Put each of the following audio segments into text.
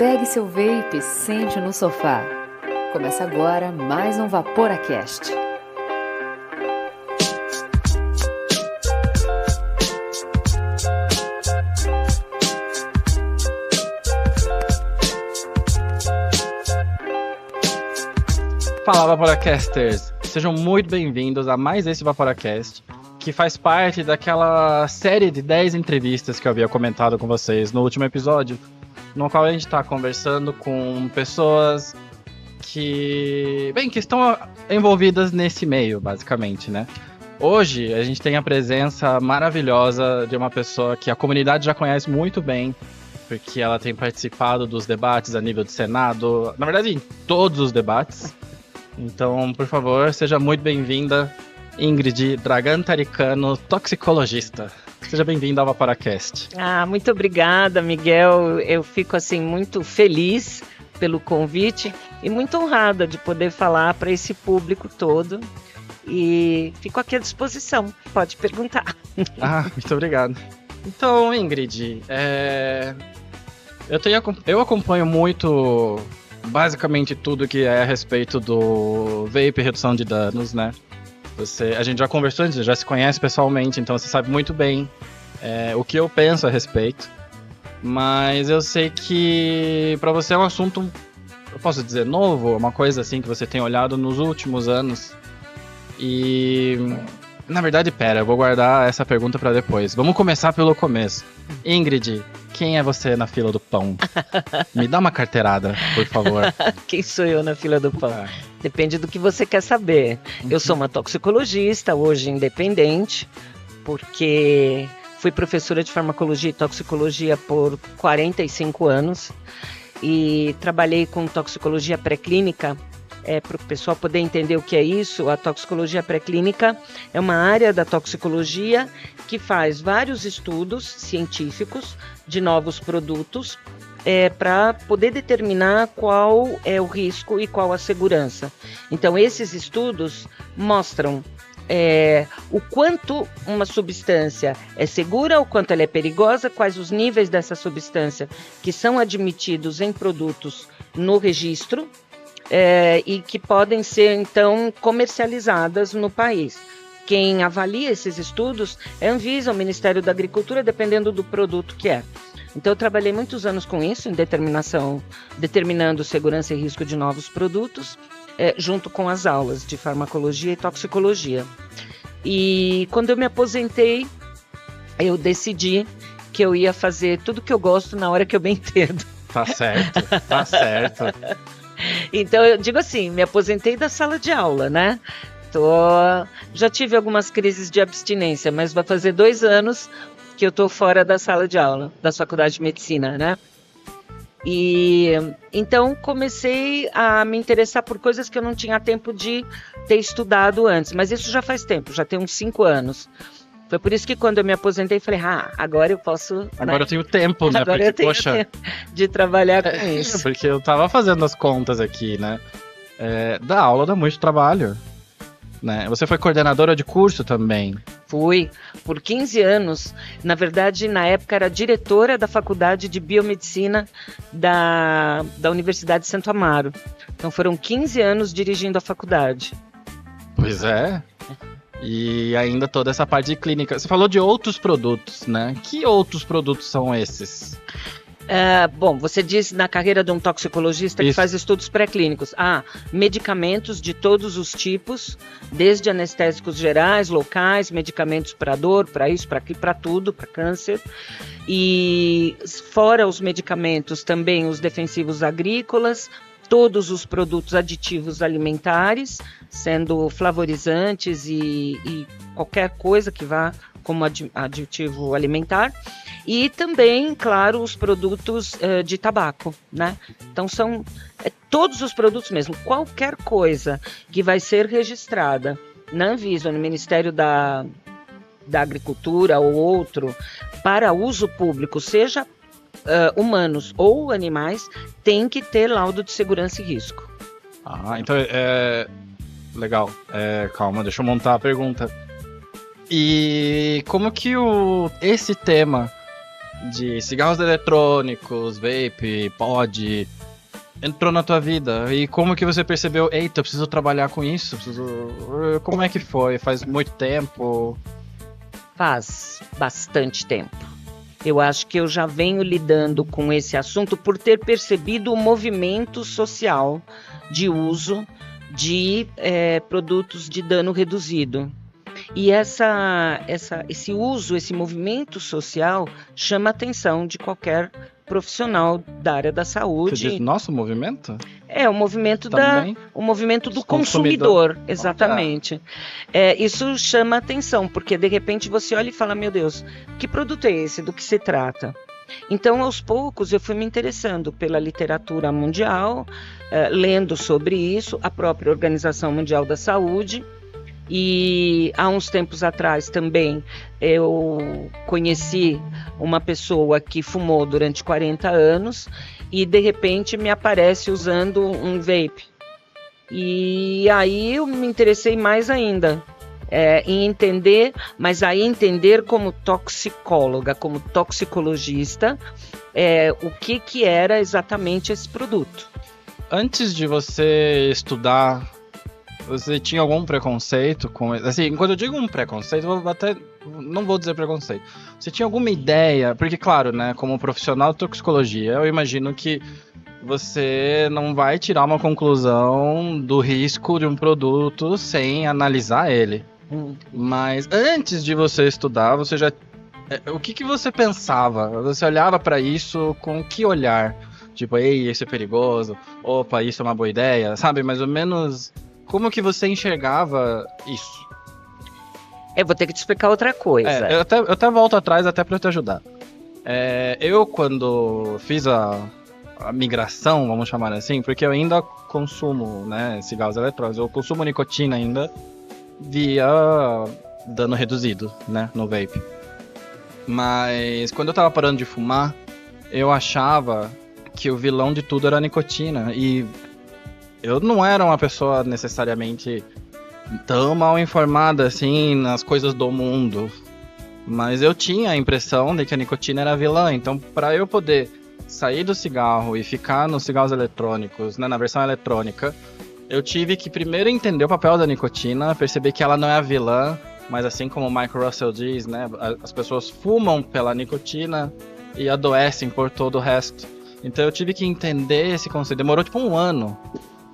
Pegue seu vape e sente no sofá. Começa agora mais um VaporaCast. Fala, VaporaCasters! Sejam muito bem-vindos a mais esse VaporaCast, que faz parte daquela série de 10 entrevistas que eu havia comentado com vocês no último episódio, no qual a gente está conversando com pessoas que estão envolvidas nesse meio, basicamente, né? Hoje a gente tem a presença maravilhosa de uma pessoa que a comunidade já conhece muito bem, porque ela tem participado dos debates a nível de Senado, na verdade em todos os debates. Então, por favor, seja muito bem-vinda, Ingrid Dragan Taricano, toxicologista. Seja bem-vinda ao VaporaCast. Muito obrigada, Miguel. Eu fico assim muito feliz pelo convite e muito honrada de poder falar para esse público todo. E fico aqui à disposição, pode perguntar. Muito obrigado. Então, Ingrid, eu acompanho muito, basicamente tudo que é a respeito do vape e redução de danos, né? A gente já conversou, a gente já se conhece pessoalmente, então você sabe muito bem o que eu penso a respeito. Mas eu sei que para você é um assunto, eu posso dizer, novo, uma coisa assim que você tem olhado nos últimos anos. E, na verdade, eu vou guardar essa pergunta para depois. Vamos começar pelo começo. Ingrid, quem é você na fila do pão? Me dá uma carteirada, por favor. Quem sou eu na fila do pão? Depende do que você quer saber. Eu sou uma toxicologista, hoje independente, porque fui professora de farmacologia e toxicologia por 45 anos e trabalhei com toxicologia pré-clínica. Para o pessoal poder entender o que é isso, a toxicologia pré-clínica é uma área da toxicologia que faz vários estudos científicos de novos produtos para poder determinar qual é o risco e qual a segurança. Então, esses estudos mostram o quanto uma substância é segura, o quanto ela é perigosa, quais os níveis dessa substância que são admitidos em produtos no registro, e que podem ser, então, comercializadas no país. Quem avalia esses estudos é a Anvisa, o Ministério da Agricultura, dependendo do produto que é. Então, eu trabalhei muitos anos com isso, determinando segurança e risco de novos produtos, junto com as aulas de farmacologia e toxicologia. E quando eu me aposentei, eu decidi que eu ia fazer tudo que eu gosto na hora que eu bem entendo. Tá certo. Então, eu digo assim, me aposentei da sala de aula, né? Já tive algumas crises de abstinência, mas vai fazer 2 anos que eu tô fora da sala de aula, da faculdade de medicina, né? E então comecei a me interessar por coisas que eu não tinha tempo de ter estudado antes, mas isso já faz tempo, já tem uns 5 anos. Foi por isso que quando eu me aposentei, falei, agora eu posso... Agora eu tenho tempo, né? Agora eu tenho tempo de trabalhar com isso. Porque eu tava fazendo as contas aqui, né? Da aula dá muito trabalho, né? Você foi coordenadora de curso também? Fui, por 15 anos. Na verdade, na época, era diretora da Faculdade de Biomedicina da Universidade de Santo Amaro. Então foram 15 anos dirigindo a faculdade. Pois é. E ainda toda essa parte de clínica. Você falou de outros produtos, né? Que outros produtos são esses? Bom, você diz na carreira de um toxicologista que faz estudos pré-clínicos. Medicamentos de todos os tipos, desde anestésicos gerais, locais, medicamentos para dor, para isso, para aquilo, para tudo, para câncer. E fora os medicamentos, também os defensivos agrícolas, todos os produtos aditivos alimentares, sendo flavorizantes e qualquer coisa que vá como aditivo alimentar. E também, claro, os produtos de tabaco, né? Então são todos os produtos mesmo, qualquer coisa que vai ser registrada na Anvisa, no Ministério da Agricultura ou outro, para uso público, seja humanos ou animais, tem que ter laudo de segurança e risco. Então legal. Calma, deixa eu montar a pergunta. E como que esse tema de cigarros eletrônicos, vape, pod, entrou na tua vida? E como que você percebeu, eita, eu preciso trabalhar com isso? Como é que foi? Faz muito tempo? Faz bastante tempo. Eu acho que eu já venho lidando com esse assunto por ter percebido o movimento social de uso de produtos de dano reduzido. E esse uso, esse movimento social chama a atenção de qualquer profissional da área da saúde. Você diz nosso movimento? É, o movimento o movimento do consumidor, exatamente. Isso chama a atenção, porque de repente você olha e fala, meu Deus, que produto é esse? Do que se trata? Então, aos poucos, eu fui me interessando pela literatura mundial, lendo sobre isso, a própria Organização Mundial da Saúde, e há uns tempos atrás também eu conheci uma pessoa que fumou durante 40 anos e de repente me aparece usando um vape. E aí eu me interessei mais ainda em entender, mas aí entender como toxicóloga, como toxicologista, o que era exatamente esse produto. Antes de você estudar, você tinha algum preconceito com... Assim, quando eu digo um preconceito, não vou dizer preconceito. Você tinha alguma ideia? Porque, claro, né, como profissional de toxicologia, eu imagino que você não vai tirar uma conclusão do risco de um produto sem analisar ele. Mas antes de você estudar, você já... O que você pensava? Você olhava para isso com que olhar? Tipo, ei, isso é perigoso. Opa, isso é uma boa ideia. Sabe, mais ou menos... Como que você enxergava isso? Eu vou ter que te explicar outra coisa. Eu até volto atrás até para te ajudar. Eu, quando fiz a migração, vamos chamar assim, porque eu ainda consumo, né, cigarros eletrônicos, eu consumo nicotina ainda via dano reduzido, né, no vape. Mas quando eu tava parando de fumar, eu achava que o vilão de tudo era a nicotina. E eu não era uma pessoa necessariamente tão mal informada assim nas coisas do mundo, mas eu tinha a impressão de que a nicotina era vilã. Então, para eu poder sair do cigarro e ficar nos cigarros eletrônicos, né, na versão eletrônica, eu tive que primeiro entender o papel da nicotina, perceber que ela não é a vilã, mas assim como o Mike Russell diz, né, as pessoas fumam pela nicotina e adoecem por todo o resto. Então eu tive que entender esse conceito. Demorou tipo 1 ano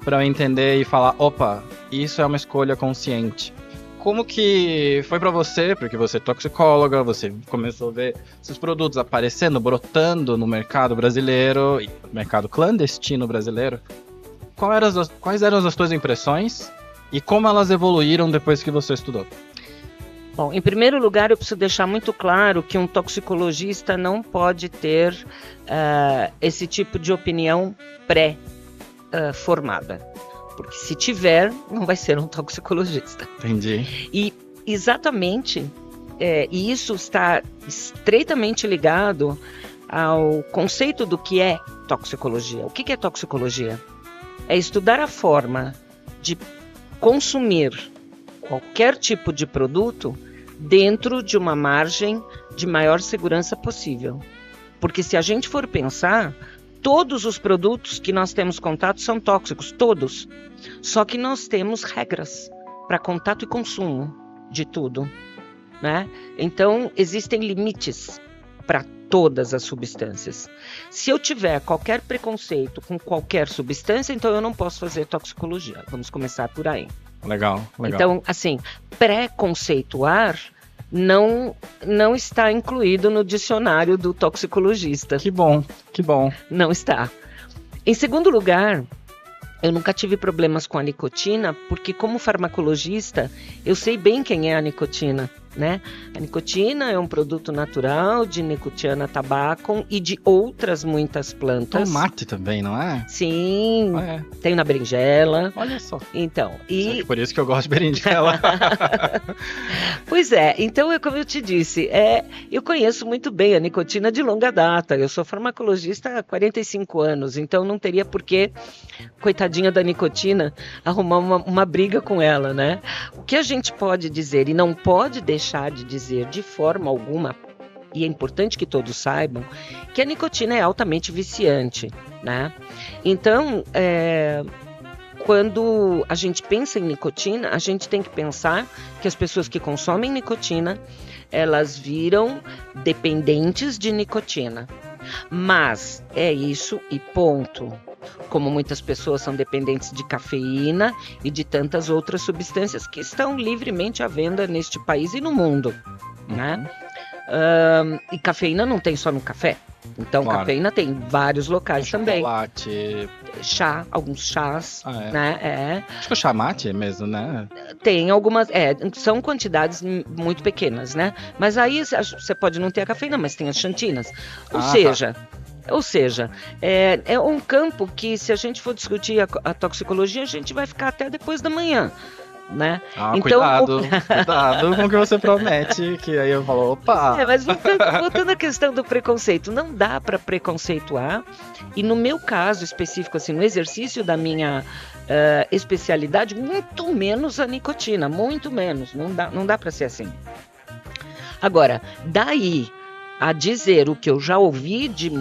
para eu entender e falar, opa, isso é uma escolha consciente. Como que foi para você, porque você é toxicóloga, você começou a ver esses produtos aparecendo, brotando no mercado brasileiro, no mercado clandestino brasileiro. Quais eram as tuas impressões e como elas evoluíram depois que você estudou? Bom, em primeiro lugar, eu preciso deixar muito claro que um toxicologista não pode ter esse tipo de opinião pré-formada. Porque se tiver, não vai ser um toxicologista. Entendi. E exatamente, e isso está estreitamente ligado ao conceito do que é toxicologia. O que é toxicologia? É estudar a forma de consumir qualquer tipo de produto dentro de uma margem de maior segurança possível. Porque se a gente for pensar, todos os produtos que nós temos contato são tóxicos, todos. Só que nós temos regras para contato e consumo de tudo, né? Então, existem limites para todas as substâncias. Se eu tiver qualquer preconceito com qualquer substância, então eu não posso fazer toxicologia. Vamos começar por aí. Legal. Então, assim, preconceituar não está incluído no dicionário do toxicologista. Que bom. Não está. Em segundo lugar, eu nunca tive problemas com a nicotina, porque como farmacologista, eu sei bem quem é a nicotina, né? A nicotina é um produto natural de Nicotiana tabacum e de outras muitas plantas. Tomate também, não é? Sim, tem na berinjela. Olha só. Então, Por isso que eu gosto de berinjela. Pois é, então como eu te disse, eu conheço muito bem a nicotina de longa data. Eu sou farmacologista há 45 anos, então não teria por que, coitadinha da nicotina, arrumar uma briga com ela, né? O que a gente pode dizer e não pode deixar de dizer de forma alguma e é importante que todos saibam, que a nicotina é altamente viciante, né? Então, quando a gente pensa em nicotina, a gente tem que pensar que as pessoas que consomem nicotina, elas viram dependentes de nicotina. Mas é isso e ponto. Como muitas pessoas são dependentes de cafeína e de tantas outras substâncias que estão livremente à venda neste país e no mundo, né? E cafeína não tem só no café. Então, claro, cafeína tem em vários locais também. Chocolate. Chá, alguns chás, né? Acho que o chá mate mesmo, né? Tem algumas, são quantidades muito pequenas, né? Mas aí você pode não ter a cafeína, mas tem as xantinas. Ou seja, é um campo que, se a gente for discutir a toxicologia, a gente vai ficar até depois da manhã, né? Então, cuidado com o que você promete, que aí eu falo, opa! Mas voltando à questão do preconceito, não dá para preconceituar, e no meu caso específico, assim, no exercício da minha especialidade, muito menos a nicotina, muito menos, não dá para ser assim. Agora, daí a dizer o que eu já ouvi de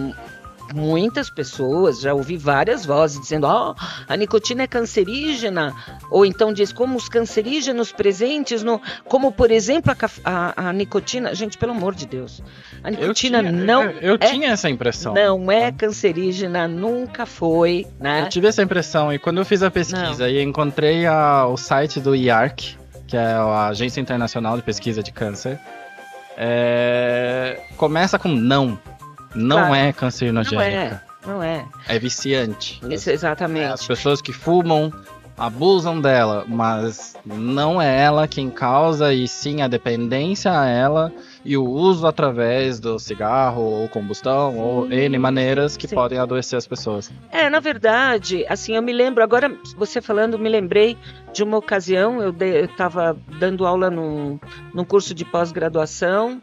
muitas pessoas, já ouvi várias vozes dizendo, a nicotina é cancerígena, ou então diz como os cancerígenos presentes como por exemplo a nicotina, gente, pelo amor de Deus, a nicotina eu tinha essa impressão. Não é cancerígena, nunca foi, né? Eu tive essa impressão, e quando eu fiz a pesquisa e encontrei o site do IARC, que é a Agência Internacional de Pesquisa de Câncer, começa com não claro, é cancerinogênica. Não é. É viciante. Isso, exatamente. As pessoas que fumam abusam dela, mas não é ela quem causa, e sim a dependência a ela e o uso através do cigarro ou combustão, sim, ou N maneiras que podem adoecer as pessoas. Na verdade, assim, eu me lembro, agora você falando, me lembrei de uma ocasião, eu estava dando aula num curso de pós-graduação,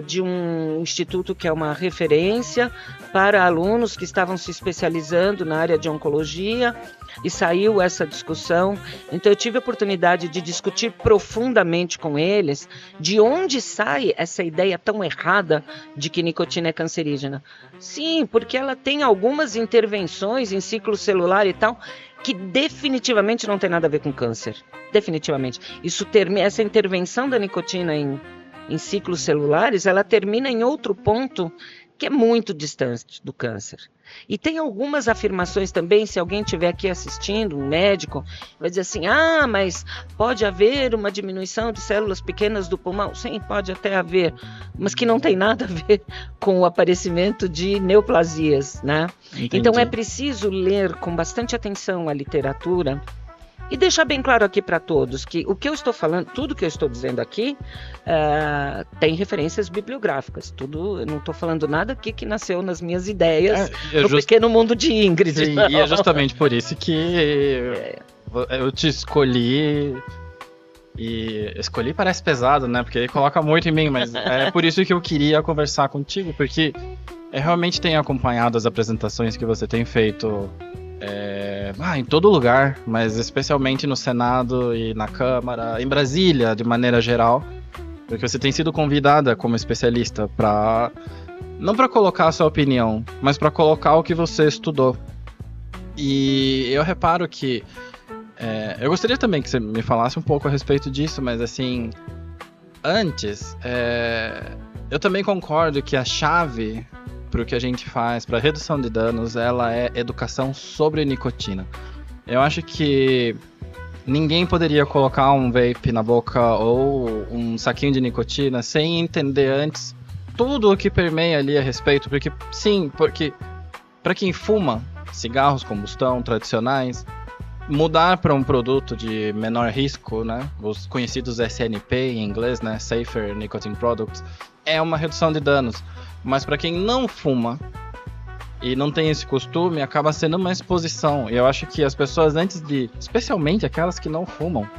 de um instituto que é uma referência para alunos que estavam se especializando na área de oncologia, e saiu essa discussão. Então eu tive a oportunidade de discutir profundamente com eles de onde sai essa ideia tão errada de que nicotina é cancerígena. Sim, porque ela tem algumas intervenções em ciclo celular e tal, que definitivamente não tem nada a ver com câncer. Definitivamente. Essa intervenção da nicotina em ciclos celulares, ela termina em outro ponto que é muito distante do câncer. E tem algumas afirmações também, se alguém estiver aqui assistindo, um médico, vai dizer assim, mas pode haver uma diminuição de células pequenas do pulmão. Sim, pode até haver, mas que não tem nada a ver com o aparecimento de neoplasias, né? Entendi. Então é preciso ler com bastante atenção a literatura, e deixar bem claro aqui para todos que o que eu estou falando, tudo que eu estou dizendo aqui, tem referências bibliográficas. Eu não estou falando nada aqui que nasceu nas minhas ideias no pequeno mundo de Ingrid. Sim, e é justamente por isso que eu te escolhi. E escolhi parece pesado, né? Porque ele coloca muito em mim, mas é por isso que eu queria conversar contigo, porque eu realmente tenho acompanhado as apresentações que você tem feito em todo lugar, mas especialmente no Senado e na Câmara, em Brasília, de maneira geral, porque você tem sido convidada como especialista não para colocar a sua opinião, mas para colocar o que você estudou. E eu reparo que eu gostaria também que você me falasse um pouco a respeito disso, mas assim, antes, eu também concordo que a chave para o que a gente faz, para redução de danos, ela é educação sobre nicotina. Eu acho que ninguém poderia colocar um vape na boca ou um saquinho de nicotina sem entender antes tudo o que permeia ali a respeito, porque para quem fuma cigarros combustão tradicionais, mudar para um produto de menor risco, né, os conhecidos SNP em inglês, né, Safer Nicotine Products, é uma redução de danos. Mas para quem não fuma e não tem esse costume, acaba sendo uma exposição. E eu acho que as pessoas, especialmente aquelas que não fumam,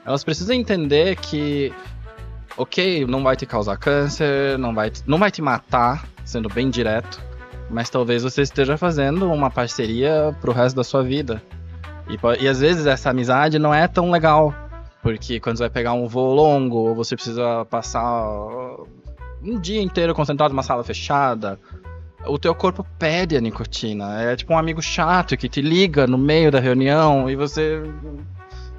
elas precisam entender que, não vai te causar câncer, não vai te matar, sendo bem direto, mas talvez você esteja fazendo uma parceria pro resto da sua vida. E às vezes essa amizade não é tão legal, porque quando você vai pegar um voo longo, ou você precisa passar um dia inteiro concentrado numa sala fechada, o teu corpo pede a nicotina. É tipo um amigo chato que te liga no meio da reunião e você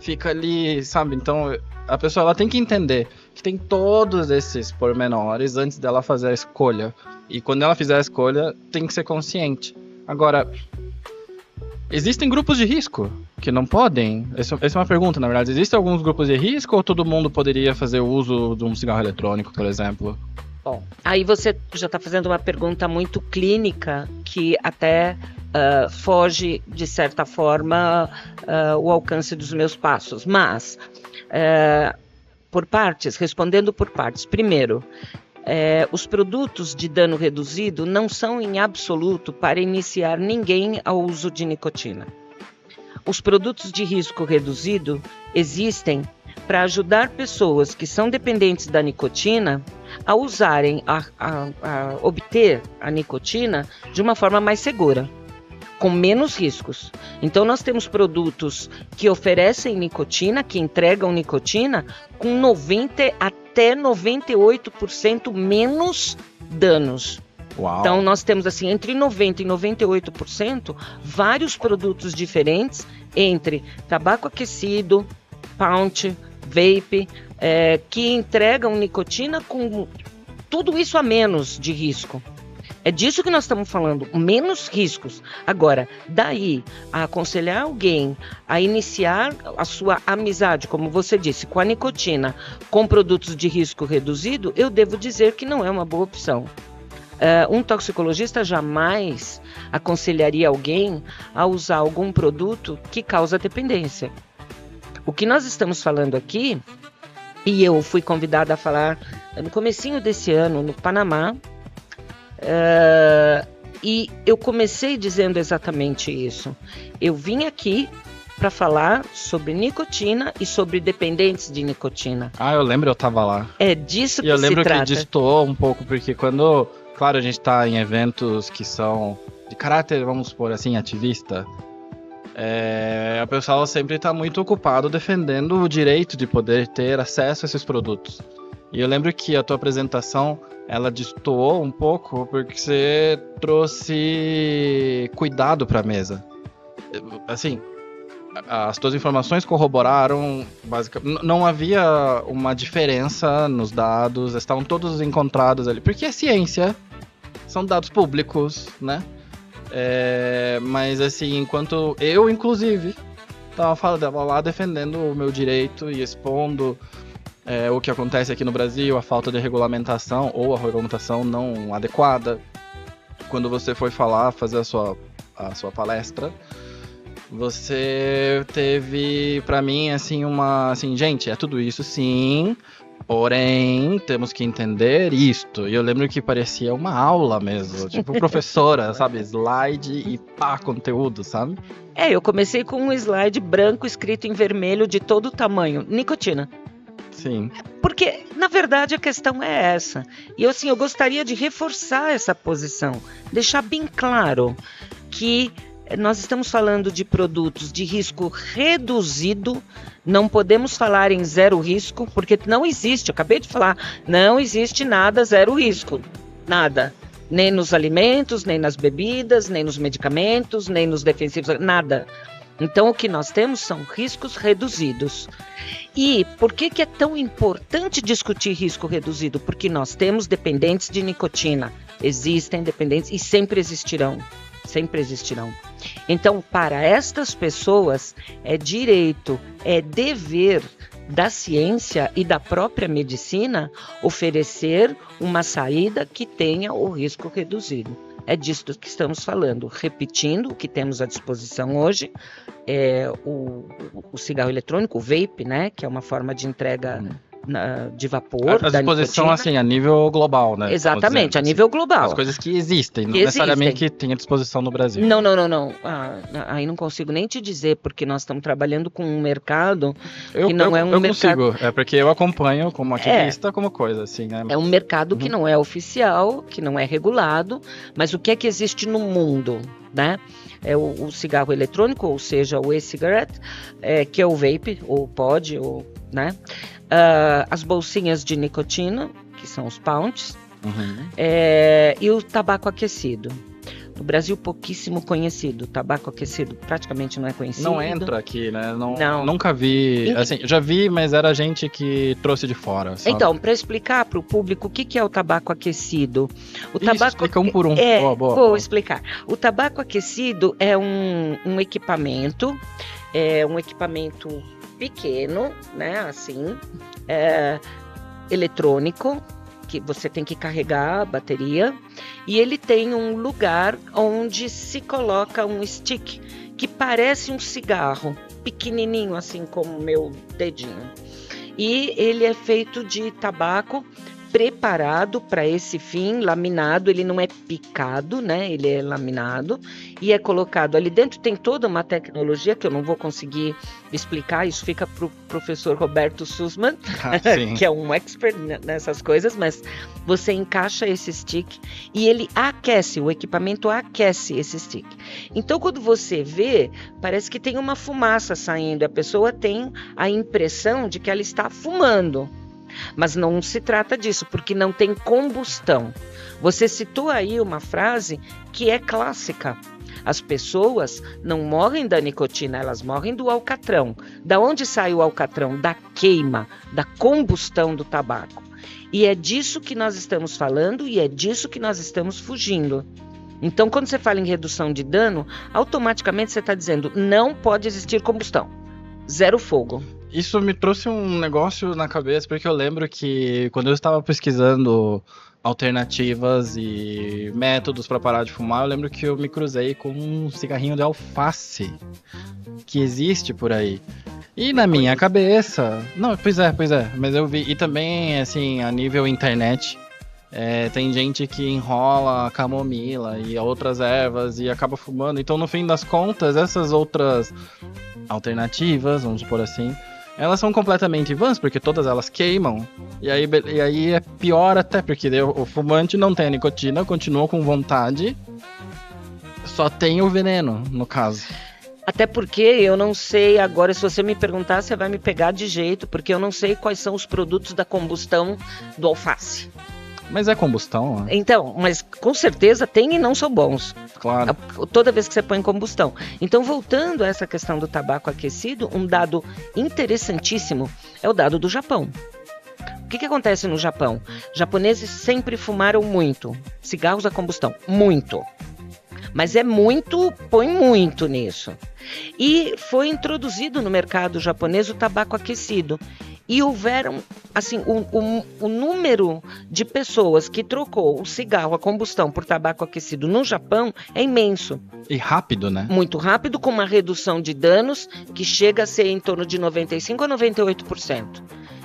fica ali, sabe? Então a pessoa ela tem que entender que tem todos esses pormenores antes dela fazer a escolha. E quando ela fizer a escolha, tem que ser consciente. Agora, existem grupos de risco que não podem? Essa é uma pergunta, na verdade. Existem alguns grupos de risco ou todo mundo poderia fazer uso de um cigarro eletrônico, por exemplo? Bom, aí você já está fazendo uma pergunta muito clínica que até foge, de certa forma, o alcance dos meus passos. Mas, por partes, respondendo por partes. Primeiro, os produtos de dano reduzido não são em absoluto para iniciar ninguém ao uso de nicotina. Os produtos de risco reduzido existem para ajudar pessoas que são dependentes da nicotina a usarem, a obter a nicotina de uma forma mais segura, com menos riscos. Então nós temos produtos que oferecem nicotina, que entregam nicotina com 90 até 98% menos danos. Uau. Então nós temos assim entre 90% e 98% vários produtos diferentes entre tabaco aquecido, pouch, vape, que entregam nicotina com tudo isso a menos de risco. É disso que nós estamos falando, menos riscos. Agora, daí a aconselhar alguém a iniciar a sua amizade, como você disse, com a nicotina, com produtos de risco reduzido, eu devo dizer que não é uma boa opção. Um toxicologista jamais aconselharia alguém a usar algum produto que causa dependência. O que nós estamos falando aqui, e eu fui convidada a falar no comecinho desse ano, no Panamá, e eu comecei dizendo exatamente isso. Eu vim aqui para falar sobre nicotina e sobre dependentes de nicotina. Eu lembro, eu tava lá. É disso que se trata. E eu lembro que destoou um pouco, porque quando, claro, a gente tá em eventos que são de caráter, vamos supor assim, ativista, o pessoal sempre está muito ocupado defendendo o direito de poder ter acesso a esses produtos. E eu lembro que a tua apresentação, ela destoou um pouco porque você trouxe cuidado para a mesa. Assim, as tuas informações corroboraram, basicamente, não havia uma diferença nos dados, estavam todos encontrados ali. Porque é ciência, são dados públicos, né? Mas assim, enquanto eu, inclusive, tava lá defendendo o meu direito e expondo o que acontece aqui no Brasil, a falta de regulamentação ou a regulamentação não adequada. Quando você foi fazer a sua palestra, você teve, pra mim, assim, gente, é tudo isso sim, porém, temos que entender isto. E eu lembro que parecia uma aula mesmo, tipo professora, sabe? Slide e conteúdo, sabe? Eu comecei com um slide branco escrito em vermelho de todo tamanho, nicotina. Sim. Porque, na verdade, a questão é essa. E eu gostaria de reforçar essa posição, deixar bem claro que nós estamos falando de produtos de risco reduzido, não podemos falar em zero risco, porque não existe, eu acabei de falar, não existe nada zero risco, nada. Nem nos alimentos, nem nas bebidas, nem nos medicamentos, nem nos defensivos, nada. Então, o que nós temos são riscos reduzidos. E por que é tão importante discutir risco reduzido? Porque nós temos dependentes de nicotina. Existem dependentes e sempre existirão. Sempre existirão. Então, para estas pessoas, é direito, é dever da ciência e da própria medicina oferecer uma saída que tenha o risco reduzido. É disso que estamos falando. Repetindo, o que temos à disposição hoje é o cigarro eletrônico, o vape, né, que é uma forma de entrega de vapor. A disposição, assim, a nível global, né? Exatamente, a nível global. As coisas que existem, não necessariamente que tem à disposição no Brasil. Não. Aí não consigo nem te dizer, porque nós estamos trabalhando com um mercado que não é um mercado... Eu consigo, porque eu acompanho como ativista, como coisa, assim, né? É um mercado que não é oficial, que não é regulado, mas o que é que existe no mundo, né? É o cigarro eletrônico, ou seja, o e-cigarette, que é o vape, ou pod, ou, né? As bolsinhas de nicotina, que são os pouches, E o tabaco aquecido. No Brasil, pouquíssimo conhecido. Tabaco aquecido praticamente não é conhecido. Não entra aqui, né? Não. Nunca vi. Assim, já vi, mas era gente que trouxe de fora. Sabe? Então, para explicar para o público o que é o tabaco aquecido. Explica um por um. Vou explicar. O tabaco aquecido é um equipamento, pequeno, né? Assim, eletrônico, que você tem que carregar a bateria, e ele tem um lugar onde se coloca um stick que parece um cigarro, pequenininho assim como o meu dedinho. E ele é feito de tabaco preparado para esse fim, laminado, ele não é picado, né? Ele é laminado e é colocado ali dentro. Tem toda uma tecnologia que eu não vou conseguir explicar, isso fica para o professor Roberto Sussman, que é um expert nessas coisas, mas você encaixa esse stick e ele aquece, o equipamento aquece esse stick. Então, quando você vê, parece que tem uma fumaça saindo, a pessoa tem a impressão de que ela está fumando. Mas não se trata disso, porque não tem combustão. Você citou aí uma frase que é clássica. As pessoas não morrem da nicotina, elas morrem do alcatrão. Da onde sai o alcatrão? Da queima, da combustão do tabaco. E é disso que nós estamos falando e é disso que nós estamos fugindo. Então, quando você fala em redução de dano, automaticamente você está dizendo não pode existir combustão. Zero fogo. Isso me trouxe um negócio na cabeça, porque eu lembro que quando eu estava pesquisando alternativas e métodos para parar de fumar, eu lembro que eu me cruzei com um cigarrinho de alface que existe por aí. E na minha cabeça... Não, pois é, mas eu vi... E também, assim, a nível internet, tem gente que enrola a camomila e outras ervas e acaba fumando. Então, no fim das contas, essas outras alternativas, vamos supor assim, elas são completamente vãs, porque todas elas queimam. E aí é pior até, porque o fumante não tem a nicotina, continua com vontade, só tem o veneno, no caso. Até porque eu não sei, agora se você me perguntar, você vai me pegar de jeito, porque eu não sei quais são os produtos da combustão do alface. Mas é combustão, né? Então, mas com certeza tem e não são bons. Claro. Toda vez que você põe combustão. Então, voltando a essa questão do tabaco aquecido, um dado interessantíssimo é o dado do Japão. O que acontece no Japão? Japoneses sempre fumaram muito. Cigarros a combustão, muito. Mas é muito, põe muito nisso. E foi introduzido no mercado japonês o tabaco aquecido. E houveram, assim, o número de pessoas que trocou o cigarro a combustão por tabaco aquecido no Japão é imenso. E rápido, né? Muito rápido, com uma redução de danos que chega a ser em torno de 95% a 98%.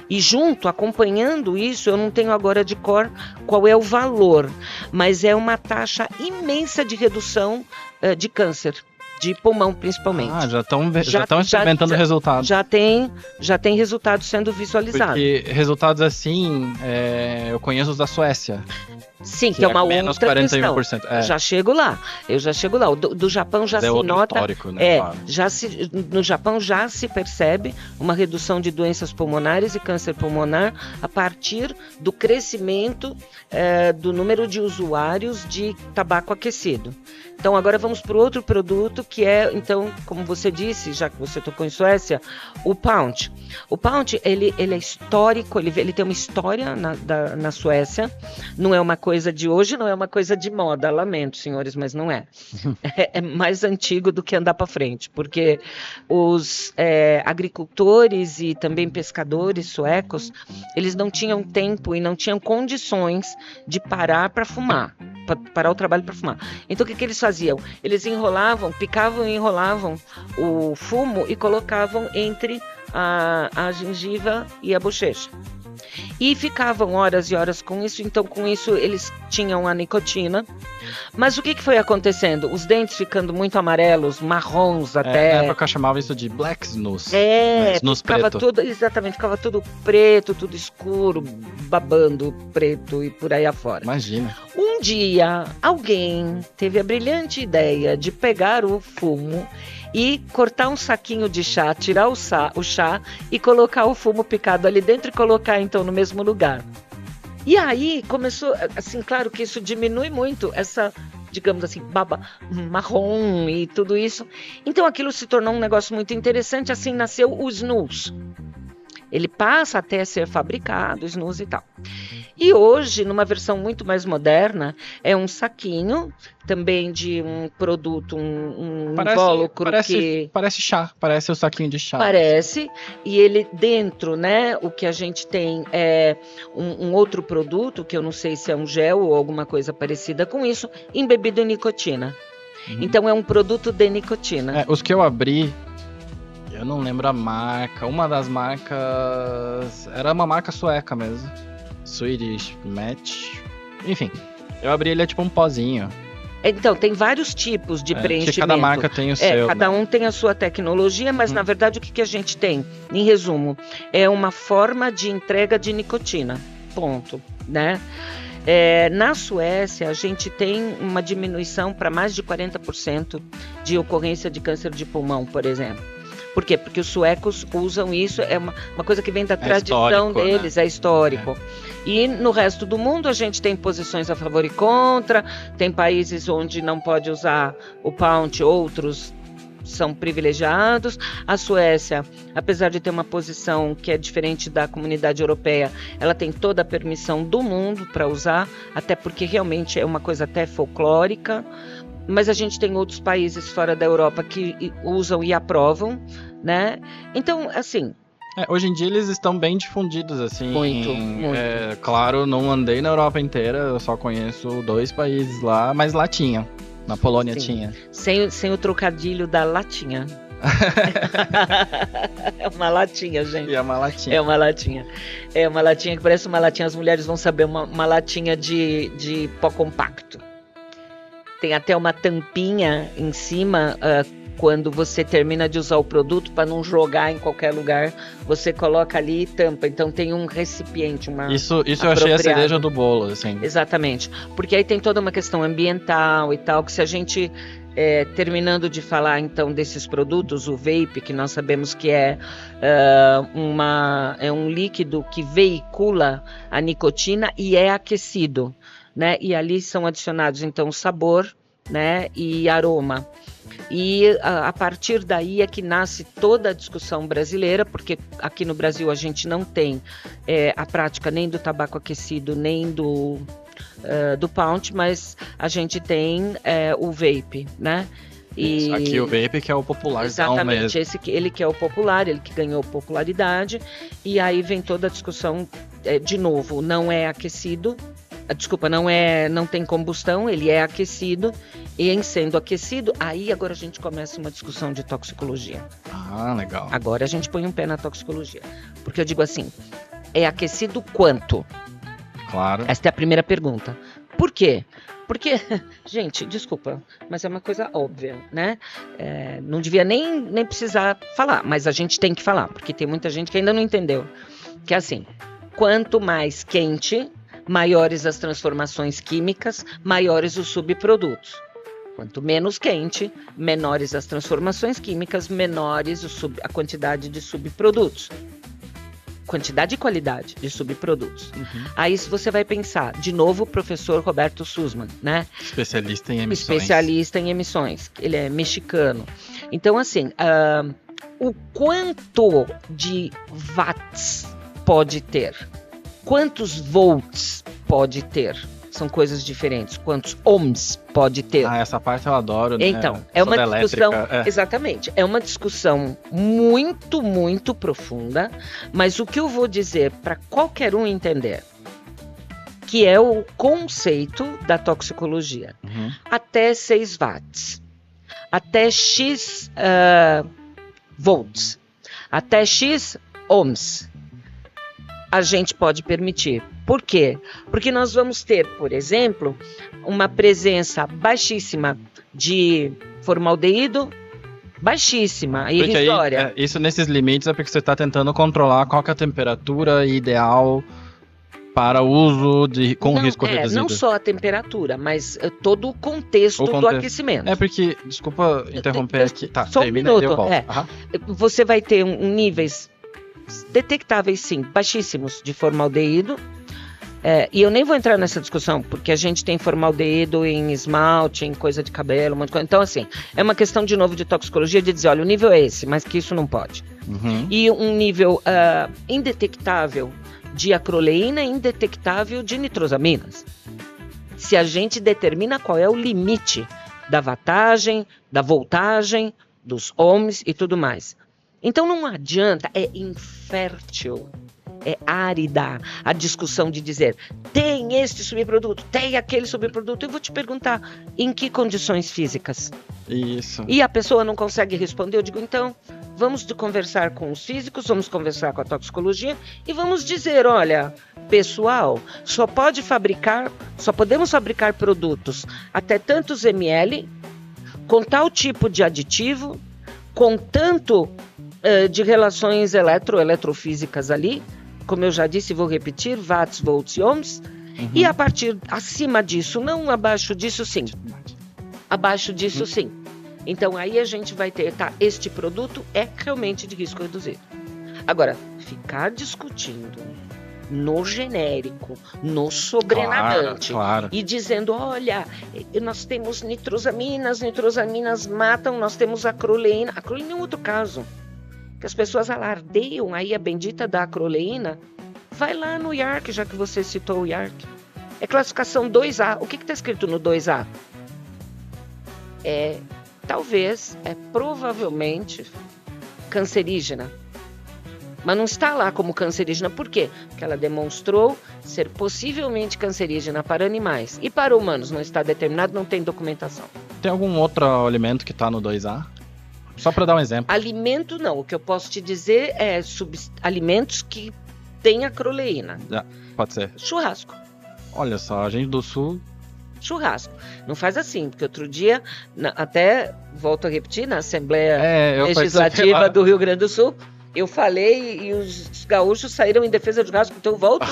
E junto, acompanhando isso, eu não tenho agora de cor qual é o valor, mas é uma taxa imensa de redução de câncer. De pulmão, principalmente. Já estão experimentando resultados. Já tem resultados sendo visualizados. Porque resultados assim, eu conheço os da Suécia. Sim, que é uma menos outra 41%. questão. Eu já chego lá. O do Japão já se nota. Né, no Japão já se percebe uma redução de doenças pulmonares e câncer pulmonar a partir do crescimento do número de usuários de tabaco aquecido. Então agora vamos para o outro produto que é, então, como você disse, já que você tocou em Suécia, o Pound. O Pound, ele é histórico, ele tem uma história na Suécia, não é uma coisa de hoje, não é uma coisa de moda, lamento, senhores, mas não é. É mais antigo do que andar para frente, porque os agricultores e também pescadores suecos, eles não tinham tempo e não tinham condições de parar para fumar. Parar o trabalho para fumar. Então o que eles faziam? Eles picavam e enrolavam o fumo e colocavam entre a gengiva e a bochecha. E ficavam horas e horas com isso, então com isso eles tinham a nicotina. Mas o que foi acontecendo? Os dentes ficando muito amarelos, marrons até. Na época eu chamava isso de black snus. Snus preto. Ficava tudo preto, tudo escuro, babando preto e por aí afora. Imagina. Um dia, alguém teve a brilhante ideia de pegar o fumo e cortar um saquinho de chá, tirar o chá e colocar o fumo picado ali dentro e colocar então no mesmo lugar. E aí começou, assim, claro que isso diminui muito essa, digamos assim, baba marrom e tudo isso. Então aquilo se tornou um negócio muito interessante, assim nasceu o snus. Ele passa até a ser fabricado, snus e tal. E hoje, numa versão muito mais moderna, é um saquinho, também de um produto, um invólucro que... Parece chá, parece o saquinho de chá. Parece, e ele dentro, né, o que a gente tem é um outro produto, que eu não sei se é um gel ou alguma coisa parecida com isso, embebido em nicotina. Então é um produto de nicotina. Os que eu abri... Eu não lembro a marca. Uma das marcas... Era uma marca sueca mesmo. Swedish Match. Enfim. Eu abri ele, é tipo um pozinho. Então, tem vários tipos de preenchimento. Cada marca tem o seu. Cada um tem a sua tecnologia, mas na verdade o que a gente tem? Em resumo, é uma forma de entrega de nicotina. Ponto. Né? Na Suécia, a gente tem uma diminuição para mais de 40% de ocorrência de câncer de pulmão, por exemplo. Por quê? Porque os suecos usam isso, é uma coisa que vem da tradição deles, né? É histórico. E no resto do mundo a gente tem posições a favor e contra, tem países onde não pode usar o pound, outros são privilegiados. A Suécia, apesar de ter uma posição que é diferente da comunidade europeia, ela tem toda a permissão do mundo para usar, até porque realmente é uma coisa até folclórica. Mas a gente tem outros países fora da Europa que usam e aprovam, né? Então, assim... hoje em dia eles estão bem difundidos, assim. Muito. Claro, não andei na Europa inteira, eu só conheço 2 países lá, mas lá tinha. Na Polônia tinha. Sem o trocadilho da latinha. É uma latinha, gente. É uma latinha. É uma latinha. É uma latinha que parece uma latinha, as mulheres vão saber, uma latinha de pó compacto. Tem até uma tampinha em cima, quando você termina de usar o produto, para não jogar em qualquer lugar, você coloca ali e tampa. Então tem um recipiente, Isso eu achei a cereja do bolo, assim. Exatamente. Porque aí tem toda uma questão ambiental e tal, que se a gente, terminando de falar então desses produtos, o vape, que nós sabemos que é um líquido que veicula a nicotina e é aquecido. Né? E ali são adicionados então sabor, né? E aroma. E a partir daí é que nasce toda a discussão brasileira, porque aqui no Brasil a gente não tem a prática nem do tabaco aquecido, nem do pound, mas a gente tem o vape, né? E aqui o vape que é o popular. Exatamente, ele que é o popular, ele que ganhou popularidade, e aí vem toda a discussão, de novo, não é aquecido, desculpa, não tem combustão, ele é aquecido, e em sendo aquecido, aí agora a gente começa uma discussão de toxicologia. Ah, legal. Agora a gente põe um pé na toxicologia, porque eu digo assim, é aquecido quanto? Claro. Esta é a primeira pergunta. Por quê? Porque, gente, desculpa, mas é uma coisa óbvia, né? Não devia nem precisar falar, mas a gente tem que falar, porque tem muita gente que ainda não entendeu. Que é assim, quanto mais quente, maiores as transformações químicas, maiores os subprodutos. Quanto menos quente, menores as transformações químicas, menores a quantidade de subprodutos. Quantidade e qualidade de subprodutos. Aí se você vai pensar, de novo, o professor Roberto Sussman, né? Especialista em emissões. Ele é mexicano. Então, assim, o quanto de watts pode ter? Quantos volts pode ter? São coisas diferentes. Quantos ohms pode ter? Essa parte eu adoro, né? Então, é uma discussão... Exatamente. É uma discussão muito, muito profunda, mas o que eu vou dizer para qualquer um entender, que é o conceito da toxicologia. Até 6 watts, até X volts, até X ohms, a gente pode permitir. Por quê? Porque nós vamos ter, por exemplo, uma presença baixíssima de formaldeído, baixíssima, irrisória. Aí, isso nesses limites é porque você está tentando controlar qual que é a temperatura ideal para uso com risco reduzido. Não só a temperatura, mas todo o contexto do aquecimento. Porque, desculpa interromper aqui. Tá, só termina um e eu volto. Você vai ter níveis detectáveis, sim, baixíssimos de formaldeído, E eu nem vou entrar nessa discussão, porque a gente tem formaldeído em esmalte, em coisa de cabelo, um monte de coisa. Então, assim, é uma questão, de novo, de toxicologia, de dizer, olha, o nível é esse, mas que isso não pode. E um nível indetectável de acroleína e indetectável de nitrosaminas. Se a gente determina qual é o limite da wattagem, da voltagem, dos ohms e tudo mais. Então não adianta, é infértil, é árida a discussão de dizer, tem este subproduto, tem aquele subproduto. Eu vou te perguntar, em que condições físicas? Isso. E a pessoa não consegue responder, eu digo, então, vamos conversar com os físicos, vamos conversar com a toxicologia e vamos dizer, olha, pessoal, só podemos fabricar produtos até tantos ml, com tal tipo de aditivo, com tanto de relações eletrofísicas ali, como eu já disse, vou repetir, watts, volts e ohms, e a partir, acima disso, não abaixo disso, sim. Abaixo disso, sim. Então, aí a gente vai ter, este produto é realmente de risco reduzido. Agora, ficar discutindo no genérico, no sobrenadante, claro. E dizendo, olha, nós temos nitrosaminas matam, nós temos acroleína é um outro caso, que as pessoas alardeiam aí a bendita da acroleína. Vai lá no IARC, já que você citou o IARC. É classificação 2A. O que está escrito no 2A? Provavelmente cancerígena. Mas não está lá como cancerígena. Por quê? Porque ela demonstrou ser possivelmente cancerígena para animais. E para humanos não está determinado, não tem documentação. Tem algum outro alimento que está no 2A? Só para dar um exemplo. Alimento não. O que eu posso te dizer é alimentos que têm acroleína. Pode ser. Churrasco. Olha só, a gente do Sul... Churrasco. Não faz assim, porque outro dia, até, volto a repetir, na Assembleia Legislativa do Rio Grande do Sul, eu falei e os gaúchos saíram em defesa do churrasco, então eu volto,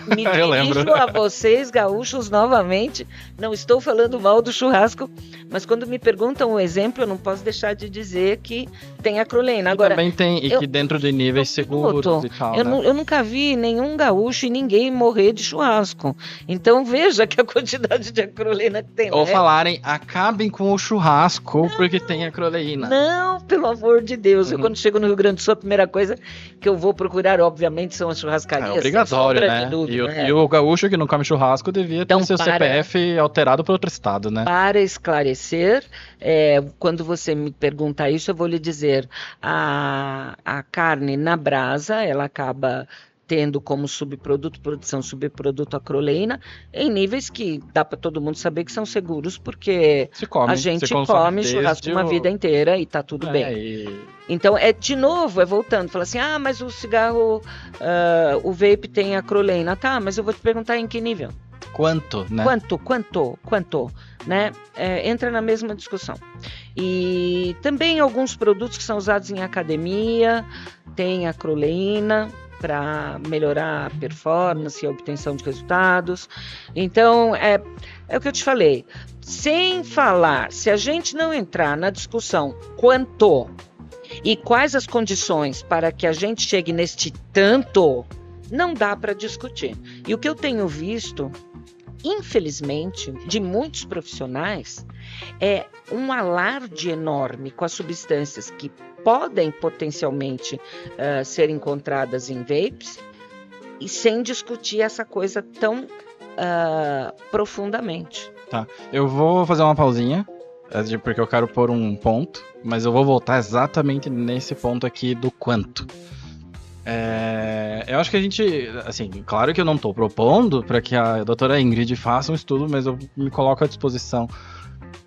me dirijo a vocês, gaúchos, novamente. Não estou falando mal do churrasco, mas quando me perguntam o exemplo, eu não posso deixar de dizer que tem acroleína. Agora, também tem, que dentro de níveis seguros e tal, eu nunca vi nenhum gaúcho e ninguém morrer de churrasco. Então veja que a quantidade de acroleína que tem. Ou falarem, acabem com o churrasco porque tem acroleína. Não, pelo amor de Deus. Eu quando chego no Rio Grande do Sul, a primeira coisa que eu vou procurar, obviamente, são as churrascarias. É obrigatório, né? E o gaúcho que não come churrasco devia ter seu CPF alterado para outro estado, né? Para esclarecer, quando você me perguntar isso, eu vou lhe dizer, a carne na brasa, ela acaba tendo como produção subproduto acroleína, em níveis que dá para todo mundo saber que são seguros, porque a gente come churrasco uma vida inteira e tá tudo bem. Então, de novo, voltando, fala assim, mas o cigarro, o vape tem acroleína. Tá, mas eu vou te perguntar em que nível? Quanto, né? Quanto, né? Entra na mesma discussão. E também alguns produtos que são usados em academia, tem acroleína, para melhorar a performance e a obtenção de resultados. Então, é o que eu te falei. Sem falar, se a gente não entrar na discussão quanto e quais as condições para que a gente chegue neste tanto, não dá para discutir. E o que eu tenho visto, infelizmente, de muitos profissionais, é um alarde enorme com as substâncias que podem potencialmente ser encontradas em vapes e sem discutir essa coisa tão profundamente. Tá, eu vou fazer uma pausinha, porque eu quero pôr um ponto, mas eu vou voltar exatamente nesse ponto aqui do quanto. Eu acho que a gente, assim, claro que eu não estou propondo para que a doutora Ingrid faça um estudo, mas eu me coloco à disposição.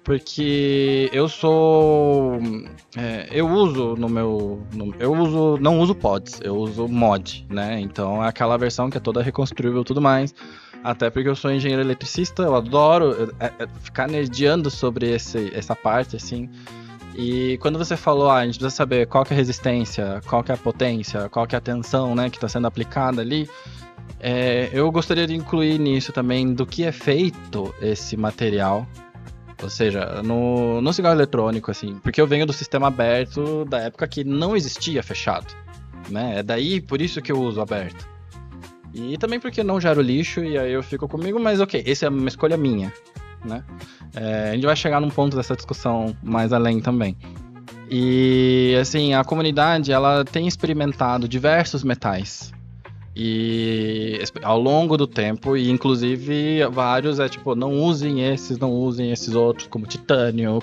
Porque eu uso não uso pods, eu uso mod, né? Então é aquela versão que é toda reconstruível e tudo mais. Até porque eu sou engenheiro eletricista, eu adoro ficar nerdeando sobre essa parte, assim. E quando você falou, a gente precisa saber qual que é a resistência, qual que é a potência, qual que é a tensão, né, que está sendo aplicada ali, eu gostaria de incluir nisso também do que é feito esse material. Ou seja, no cigarro eletrônico, assim, porque eu venho do sistema aberto da época que não existia fechado, né? É daí, por isso que eu uso aberto. E também porque não gero lixo, e aí eu fico comigo, mas ok, essa é uma escolha minha, né? A gente vai chegar num ponto dessa discussão mais além também. E, assim, a comunidade, ela tem experimentado diversos metais. E ao longo do tempo, e inclusive vários não usem esses outros, como titânio,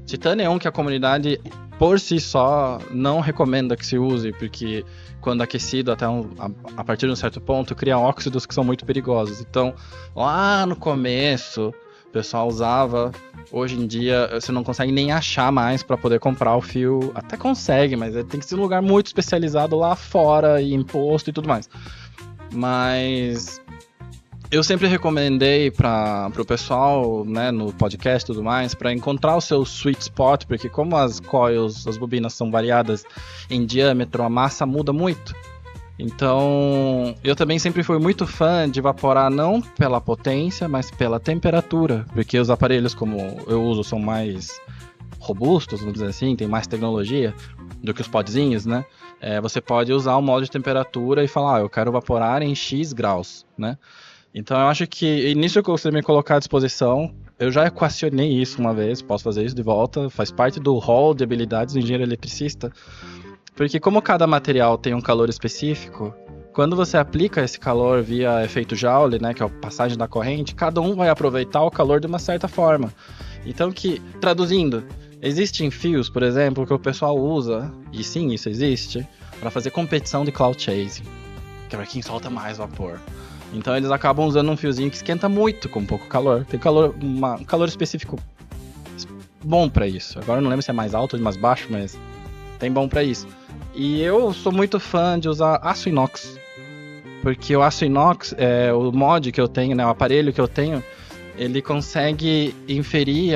Titânio é um que a comunidade, por si só, não recomenda que se use, porque quando aquecido a partir de um certo ponto, cria óxidos que são muito perigosos. Então, lá no começo, o pessoal usava. Hoje em dia, você não consegue nem achar mais para poder comprar o fio. Até consegue, mas tem que ser um lugar muito especializado lá fora, e imposto e tudo mais. Mas eu sempre recomendei para o pessoal, né, no podcast e tudo mais, para encontrar o seu sweet spot, porque como as coils, as bobinas são variadas em diâmetro, a massa muda muito. Então, eu também sempre fui muito fã de evaporar não pela potência, mas pela temperatura, porque os aparelhos como eu uso são mais robustos, vamos dizer assim, tem mais tecnologia do que os podzinhos, né? Você pode usar o modo de temperatura e falar, eu quero evaporar em X graus, né? Então eu acho que nisso que você me colocar à disposição, eu já equacionei isso uma vez, posso fazer isso de volta, faz parte do hall de habilidades do engenheiro eletricista, porque como cada material tem um calor específico, quando você aplica esse calor via efeito Joule, né, que é a passagem da corrente, cada um vai aproveitar o calor de uma certa forma. Então traduzindo, existem fios, por exemplo, que o pessoal usa, e sim, isso existe, para fazer competição de cloud chasing, que é para quem solta mais vapor. Então eles acabam usando um fiozinho que esquenta muito com pouco calor. Tem um calor específico bom para isso. Agora eu não lembro se é mais alto ou mais baixo, mas tem bom para isso. E eu sou muito fã de usar aço inox, porque o aço inox, o mod que eu tenho, né, o aparelho que eu tenho, ele consegue inferir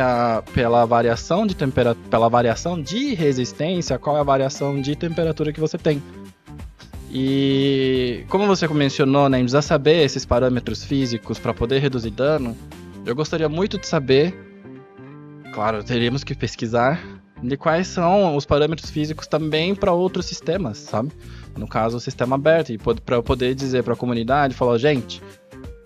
pela variação de temperatura, pela variação de resistência, qual é a variação de temperatura que você tem. E como você mencionou, né, precisa saber esses parâmetros físicos para poder reduzir dano, eu gostaria muito de saber, claro, teríamos que pesquisar, de quais são os parâmetros físicos também para outros sistemas, sabe? No caso, o sistema aberto, e para eu poder dizer para a comunidade, falar, gente,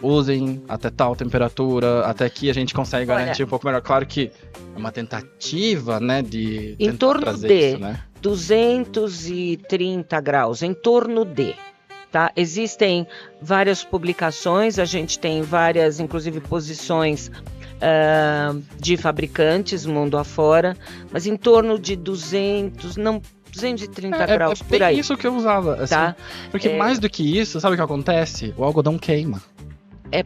usem até tal temperatura, até aqui a gente consegue garantir um pouco melhor. Claro que é uma tentativa, né, de em torno trazer de isso, né? 230 graus, em torno de, tá? Existem várias publicações, a gente tem várias, inclusive, posições de fabricantes mundo afora, mas em torno de 230 graus, por aí. É isso que eu usava, assim, tá? Porque mais do que isso, sabe o que acontece? O algodão queima.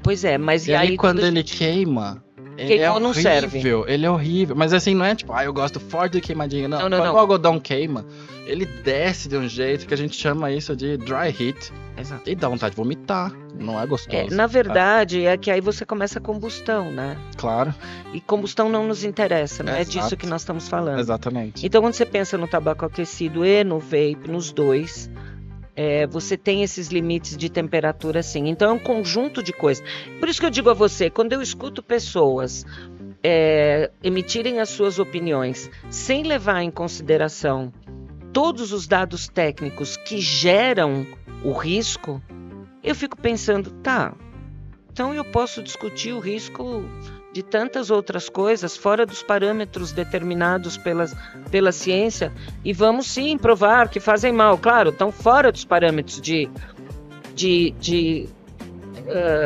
Pois é, mas e aí quando ele queima... Ele é horrível, não serve. Ele é horrível. Mas assim, não é tipo, eu gosto forte de queimadinha. Não, quando o algodão queima, ele desce de um jeito que a gente chama isso de dry heat. Exato. E dá vontade de vomitar. Não é gostoso. Na verdade, é que aí você começa a combustão, né? Claro. E combustão não nos interessa, não é disso que nós estamos falando. Exatamente. Então, quando você pensa no tabaco aquecido e no vape, nos dois... você tem esses limites de temperatura, sim. Então é um conjunto de coisas. Por isso que eu digo a você, quando eu escuto pessoas emitirem as suas opiniões sem levar em consideração todos os dados técnicos que geram o risco, eu fico pensando, então eu posso discutir o risco de tantas outras coisas fora dos parâmetros determinados pela ciência e vamos sim provar que fazem mal, claro, estão fora dos parâmetros de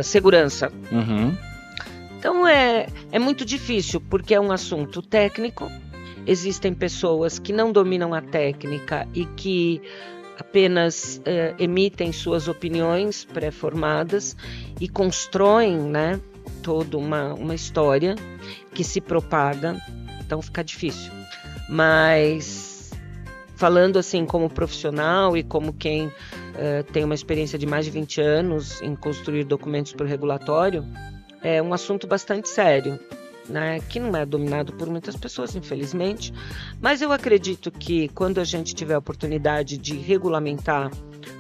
segurança. Uhum. Então é muito difícil, porque é um assunto técnico, existem pessoas que não dominam a técnica e que apenas emitem suas opiniões pré-formadas e constroem, né, toda uma história que se propaga, então fica difícil. Mas falando assim como profissional e como quem tem uma experiência de mais de 20 anos em construir documentos para o regulatório, é um assunto bastante sério, né, que não é dominado por muitas pessoas, infelizmente, mas eu acredito que quando a gente tiver a oportunidade de regulamentar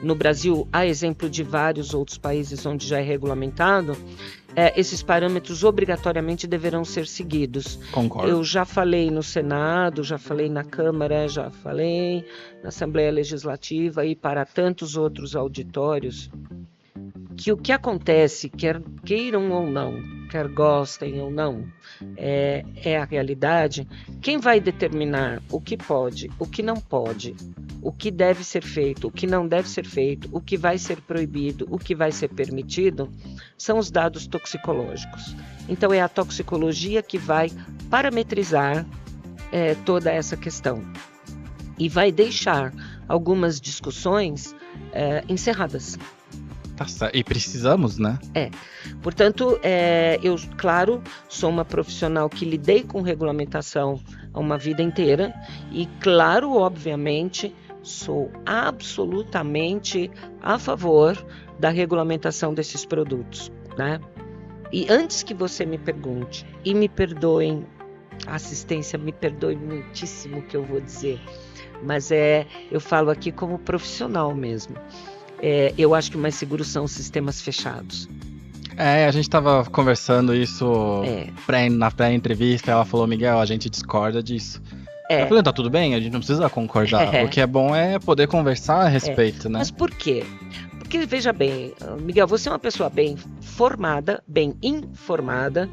no Brasil, a exemplo de vários outros países onde já é regulamentado, esses parâmetros obrigatoriamente deverão ser seguidos. Concordo. Eu já falei no Senado, já falei na Câmara, já falei na Assembleia Legislativa e para tantos outros auditórios que o que acontece, quer queiram ou não, quer gostem ou não, é a realidade. Quem vai determinar o que pode, o que não pode, o que deve ser feito, o que não deve ser feito, o que vai ser proibido, o que vai ser permitido, são os dados toxicológicos. Então é a toxicologia que vai parametrizar toda essa questão e vai deixar algumas discussões encerradas. Tá certo. E precisamos, né? Portanto, eu, claro, sou uma profissional que lidei com regulamentação uma vida inteira e, claro, obviamente, sou absolutamente a favor da regulamentação desses produtos, né? E antes que você me pergunte, e me perdoem, a assistência, me perdoe muitíssimo o que eu vou dizer, mas eu falo aqui como profissional mesmo. Eu acho que o mais seguro são os sistemas fechados. A gente estava conversando isso na pré-entrevista, ela falou, Miguel, a gente discorda disso. Eu falei, tá tudo bem, a gente não precisa concordar. O que é bom é poder conversar a respeito, né? Mas por quê? Porque, veja bem, Miguel, você é uma pessoa bem formada, bem informada,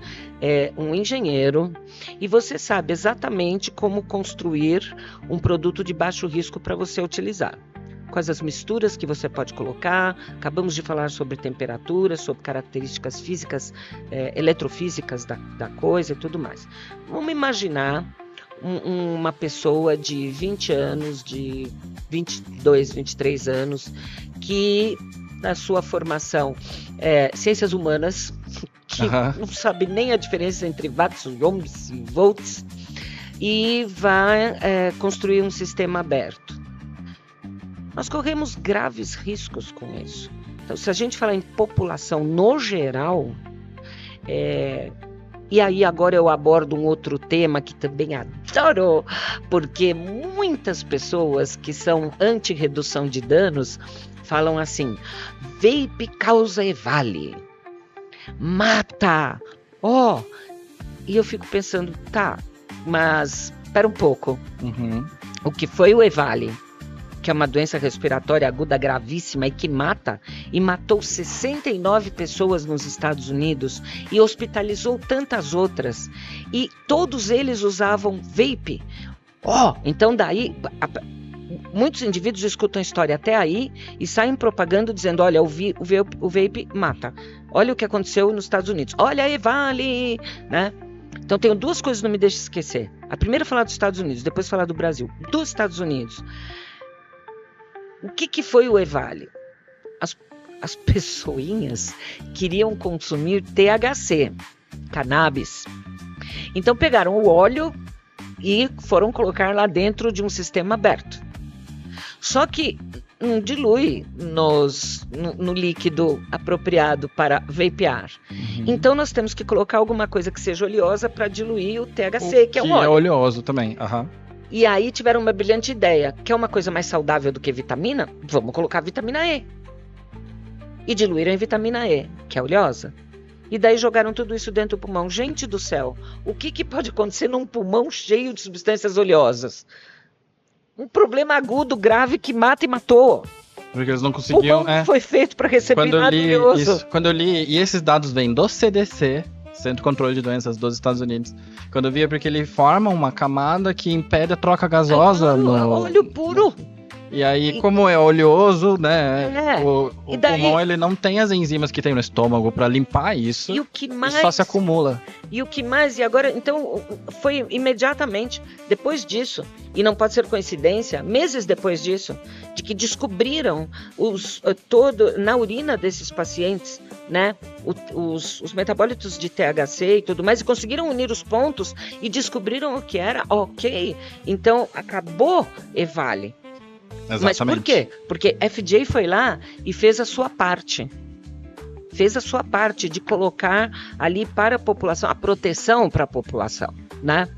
um engenheiro, e você sabe exatamente como construir um produto de baixo risco para você utilizar. Quais as misturas que você pode colocar, acabamos de falar sobre temperatura, sobre características físicas, eletrofísicas da coisa e tudo mais. Vamos imaginar uma pessoa de 20 anos, de 22, 23 anos, que na sua formação ciências humanas, que não sabe nem a diferença entre watts, ohms e volts, e vai construir um sistema aberto. Nós corremos graves riscos com isso. Então, se a gente falar em população no geral, e aí agora eu abordo um outro tema que também adoro, porque muitas pessoas que são anti-redução de danos falam assim, vape causa EVALI, mata, e eu fico pensando, tá, mas espera um pouco, o que foi o EVALI? Que é uma doença respiratória aguda gravíssima e que mata, e matou 69 pessoas nos Estados Unidos e hospitalizou tantas outras, e todos eles usavam vape. Então daí, muitos indivíduos escutam a história até aí e saem propagando dizendo, olha, o vape mata, olha o que aconteceu nos Estados Unidos, olha aí, vale, né? Então tenho duas coisas que não me deixam esquecer. A primeira é falar dos Estados Unidos, depois falar do Brasil. Dos Estados Unidos. O que foi o EVALI? As pessoinhas queriam consumir THC, cannabis. Então pegaram o óleo e foram colocar lá dentro de um sistema aberto. Só que não dilui no líquido apropriado para vapear. Então nós temos que colocar alguma coisa que seja oleosa para diluir o THC, que é o óleo. Que é oleoso também, E aí tiveram uma brilhante ideia. Quer uma coisa mais saudável do que vitamina? Vamos colocar vitamina E. E diluíram em vitamina E, que é oleosa. E daí jogaram tudo isso dentro do pulmão. Gente do céu, o que pode acontecer num pulmão cheio de substâncias oleosas? Um problema agudo, grave, que mata e matou. Porque eles não conseguiam... O pulmão foi feito para receber nada oleoso. Quando eu li, e esses dados vêm do CDC, Centro de Controle de Doenças dos Estados Unidos. Quando eu via, porque ele forma uma camada que impede a troca gasosa no... óleo puro. E aí, como é oleoso, né? O pulmão, ele não tem as enzimas que tem no estômago para limpar isso. E o que mais... só se acumula. E o que mais... E agora, então, foi imediatamente depois disso, e não pode ser coincidência, meses depois disso, de que descobriram na urina desses pacientes, né? Os metabólitos de THC e tudo mais, e conseguiram unir os pontos e descobriram o que era. Ok, então acabou EVALI. Exatamente. Mas por quê? Porque FDA foi lá e fez a sua parte. Fez a sua parte de colocar ali para a população, a proteção para a população, né?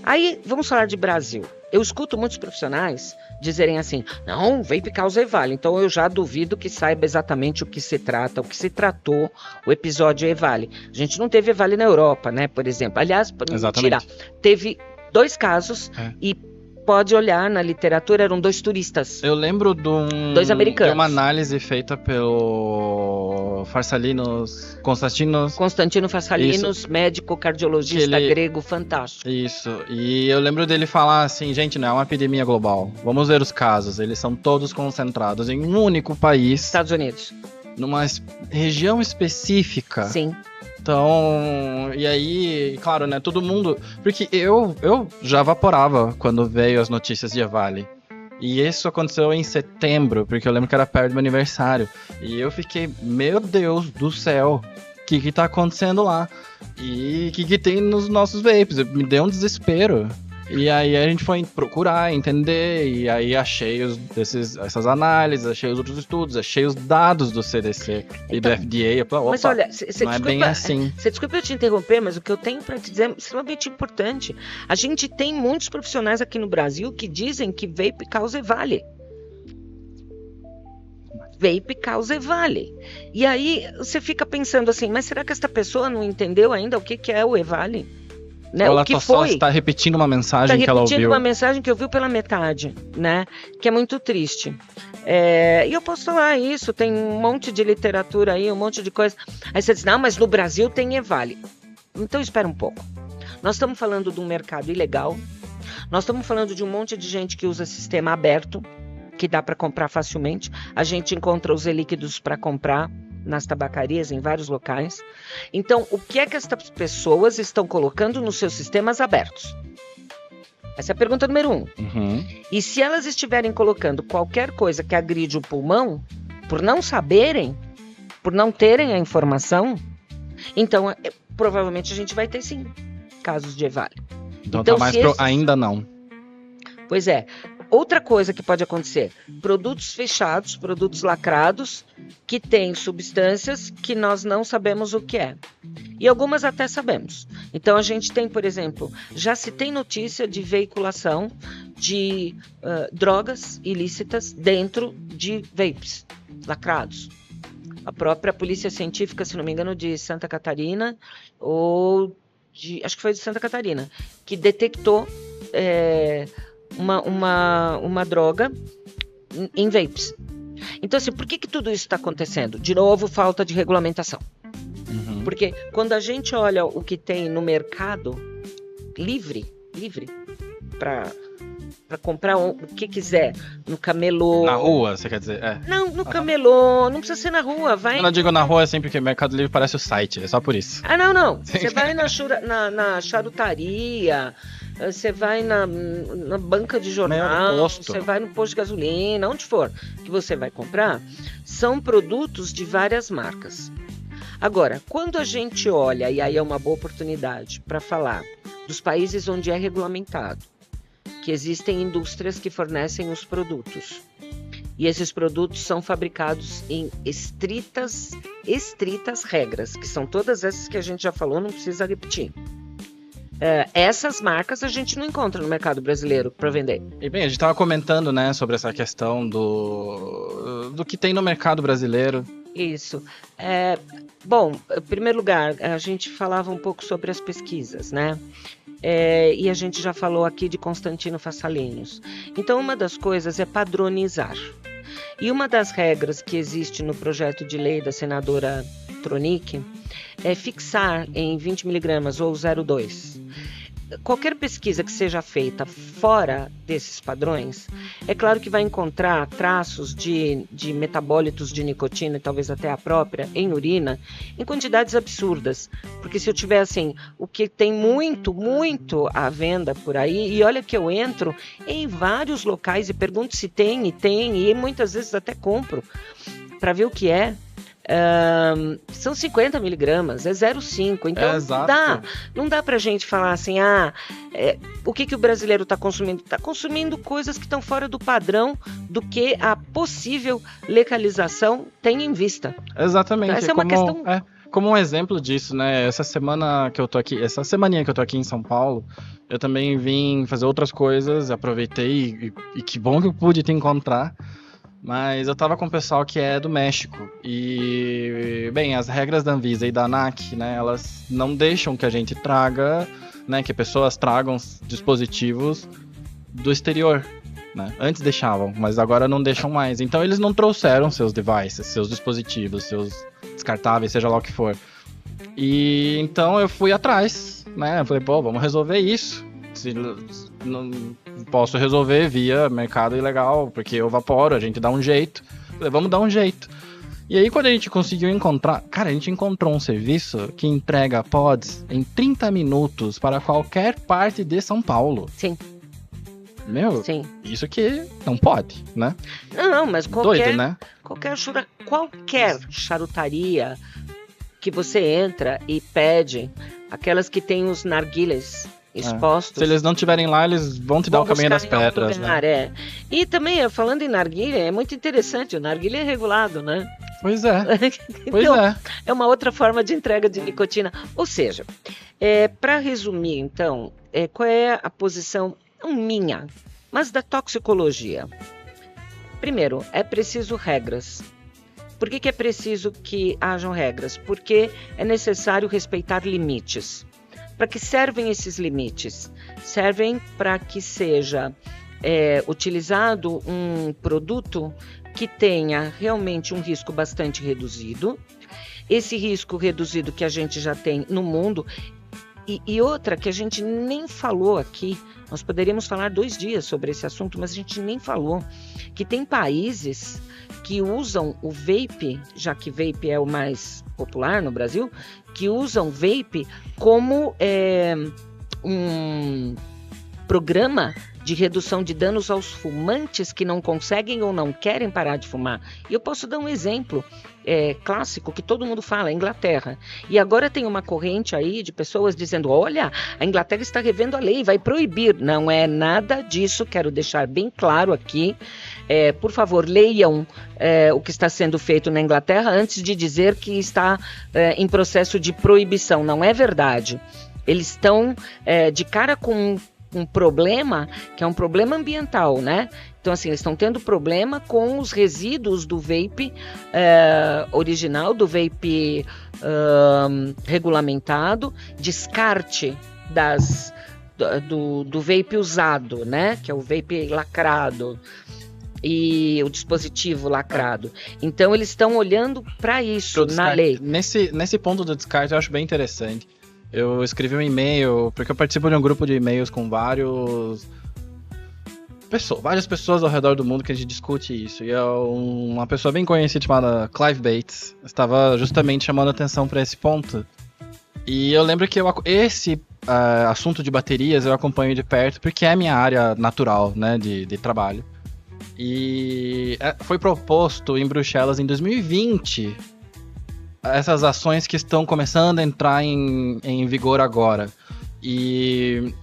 Aí, vamos falar de Brasil. Eu escuto muitos profissionais dizerem assim, não, vape causa EVALI. Então eu já duvido que saiba exatamente o que se trata, o que se tratou o episódio EVALI. A gente não teve EVALI na Europa, né, por exemplo. Aliás, para mentira, teve 2 casos e pode olhar na literatura, eram 2 turistas. Eu lembro 2 americanos. De uma análise feita pelo Constantino Farsalinos, médico cardiologista grego fantástico. Isso, e eu lembro dele falar assim, gente, não é uma epidemia global, vamos ver os casos, eles são todos concentrados em um único país. Estados Unidos. Numa região específica. Sim. Então, e aí, claro, né, todo mundo... Porque eu já vaporava quando veio as notícias de EVALI. E isso aconteceu em setembro, porque eu lembro que era perto do meu aniversário. E eu fiquei, meu Deus do céu, o que tá acontecendo lá? E o que tem nos nossos vapes? Me deu um desespero. E aí a gente foi procurar, entender, e aí achei essas análises, achei os outros estudos, achei os dados do CDC e do FDA. Opa, mas olha, não é bem assim. Você desculpa eu te interromper, mas o que eu tenho para te dizer é extremamente importante. A gente tem muitos profissionais aqui no Brasil que dizem que vape causa EVALI. Vape causa EVALI. E aí você fica pensando assim, mas será que esta pessoa não entendeu ainda o que é o EVALI? Né? Ela o que só foi? está repetindo uma mensagem que ela ouviu. Está repetindo uma mensagem que ouviu pela metade, né? Que é muito triste. E eu posso falar isso, tem um monte de literatura aí, um monte de coisa. Aí você diz, não, mas no Brasil tem EVALI. Então espera um pouco. Nós estamos falando de um mercado ilegal, nós estamos falando de um monte de gente que usa sistema aberto, que dá para comprar facilmente. A gente encontra os e-líquidos para comprar nas tabacarias, em vários locais. Então, o que é que essas pessoas estão colocando nos seus sistemas abertos? Essa é a pergunta número 1. Uhum. E se elas estiverem colocando qualquer coisa que agride o pulmão, por não saberem, por não terem a informação, então, provavelmente a gente vai ter, sim, casos de EVALI. Então tá mais ainda não. Pois é. Outra coisa que pode acontecer, produtos fechados, produtos lacrados, que têm substâncias que nós não sabemos o que é. E algumas até sabemos. Então a gente tem, por exemplo, já se tem notícia de veiculação de drogas ilícitas dentro de vapes lacrados. A própria Polícia Científica, se não me engano, de Santa Catarina, acho que foi de Santa Catarina, que detectou uma droga em vapes. Então, assim, por que tudo isso está acontecendo? De novo, falta de regulamentação. Uhum. Porque quando a gente olha o que tem no mercado livre para comprar o que quiser, no camelô... Na rua, você quer dizer? Não, no camelô, não precisa ser na rua, vai... Eu não digo na rua, é sempre que o Mercado Livre parece o site, é só por isso. Não. Você vai na charutaria... Você vai na banca de jornal, você vai no posto de gasolina, onde for que você vai comprar, são produtos de várias marcas. Agora, quando a gente olha, e aí é uma boa oportunidade para falar dos países onde é regulamentado, que existem indústrias que fornecem os produtos, e esses produtos são fabricados em estritas regras, que são todas essas que a gente já falou, não precisa repetir. Essas marcas a gente não encontra no mercado brasileiro para vender. E bem, a gente estava comentando, né, sobre essa questão do que tem no mercado brasileiro. Isso. Bom, em primeiro lugar, a gente falava um pouco sobre as pesquisas, né? E a gente já falou aqui de Constantino Farsalinos. Então, uma das coisas é padronizar. E uma das regras que existe no projeto de lei da senadora Tronic é fixar em 20 miligramas ou 0,2. Qualquer pesquisa que seja feita fora desses padrões, é claro que vai encontrar traços de metabólitos de nicotina e talvez até a própria em urina em quantidades absurdas. Porque se eu tiver assim, o que tem muito à venda por aí, e olha que eu entro em vários locais e pergunto se tem, e muitas vezes até compro para ver o que é. São 50 miligramas, é 0,5, então não dá pra gente falar assim, o que o brasileiro está consumindo? Está consumindo coisas que estão fora do padrão do que a possível legalização tem em vista. Exatamente. Então, essa é uma questão... Como um exemplo disso, né, essa semaninha que eu tô aqui em São Paulo, eu também vim fazer outras coisas, aproveitei e que bom que eu pude te encontrar. Mas eu tava com o pessoal que é do México e, bem, as regras da Anvisa e da ANAC, né, elas não deixam que a gente traga, né, que pessoas tragam dispositivos do exterior, né? Antes deixavam, mas agora não deixam mais. Então eles não trouxeram seus devices, seus dispositivos, seus descartáveis, seja lá o que for. E então eu fui atrás, né? Eu falei, pô, vamos resolver isso. Se não posso resolver via mercado ilegal, porque eu vaporo, a gente dá um jeito. Eu falei, vamos dar um jeito. E aí quando a gente conseguiu encontrar... Cara, a gente encontrou um serviço que entrega pods em 30 minutos para qualquer parte de São Paulo. Sim. Meu, Sim. Isso que não pode, né? Não, mas qualquer... Doido, né? Qualquer charutaria que você entra e pede, aquelas que tem os narguilés expostos. Se eles não estiverem lá, eles vão te dar o caminho das pedras, lugar, né? E também, falando em narguilé, é muito interessante, o narguilé é regulado, né? Pois é. Então, é uma outra forma de entrega de nicotina. Ou seja, para resumir, então, qual é a posição, não minha, mas da toxicologia? Primeiro, é preciso regras. Por que é preciso que hajam regras? Porque é necessário respeitar limites. Para que servem esses limites? Servem para que seja utilizado um produto que tenha realmente um risco bastante reduzido. Esse risco reduzido que a gente já tem no mundo. E outra que a gente nem falou aqui, nós poderíamos falar 2 dias sobre esse assunto, mas a gente nem falou, que tem países que usam o vape, já que vape é o mais popular no Brasil, que usam vape como um programa de redução de danos aos fumantes que não conseguem ou não querem parar de fumar. E eu posso dar um exemplo clássico que todo mundo fala, a Inglaterra. E agora tem uma corrente aí de pessoas dizendo, olha, a Inglaterra está revendo a lei, vai proibir. Não é nada disso, quero deixar bem claro aqui. Por favor, leiam o que está sendo feito na Inglaterra antes de dizer que está em processo de proibição. Não é verdade. Eles estão de cara com um problema, que é um problema ambiental, né? Então, assim, eles estão tendo problema com os resíduos do vape original, do vape regulamentado, descarte do vape usado, né? Que é o vape lacrado e o dispositivo lacrado. Então, eles estão olhando para isso na lei. Nesse ponto do descarte, eu acho bem interessante. Eu escrevi um e-mail, porque eu participo de um grupo de e-mails com várias pessoas ao redor do mundo que a gente discute isso. E uma pessoa bem conhecida chamada Clive Bates estava justamente chamando a atenção para esse ponto. E eu lembro que esse assunto de baterias eu acompanho de perto, porque é a minha área natural, né, de trabalho. E foi proposto em Bruxelas em 2020... essas ações que estão começando a entrar em vigor agora. E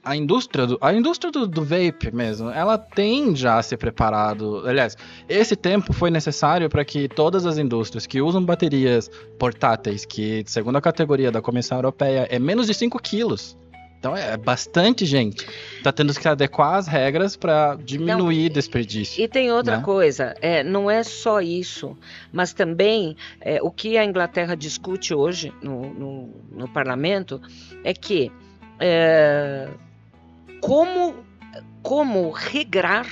a indústria do vape mesmo, ela tem já se preparado. Aliás, esse tempo foi necessário para que todas as indústrias que usam baterias portáteis, que segundo a categoria da Comissão Europeia é menos de 5 quilos. Então é bastante gente. Está tendo que adequar as regras para diminuir desperdício. E tem outra coisa, não é só isso, mas também o que a Inglaterra discute hoje no parlamento é que como regrar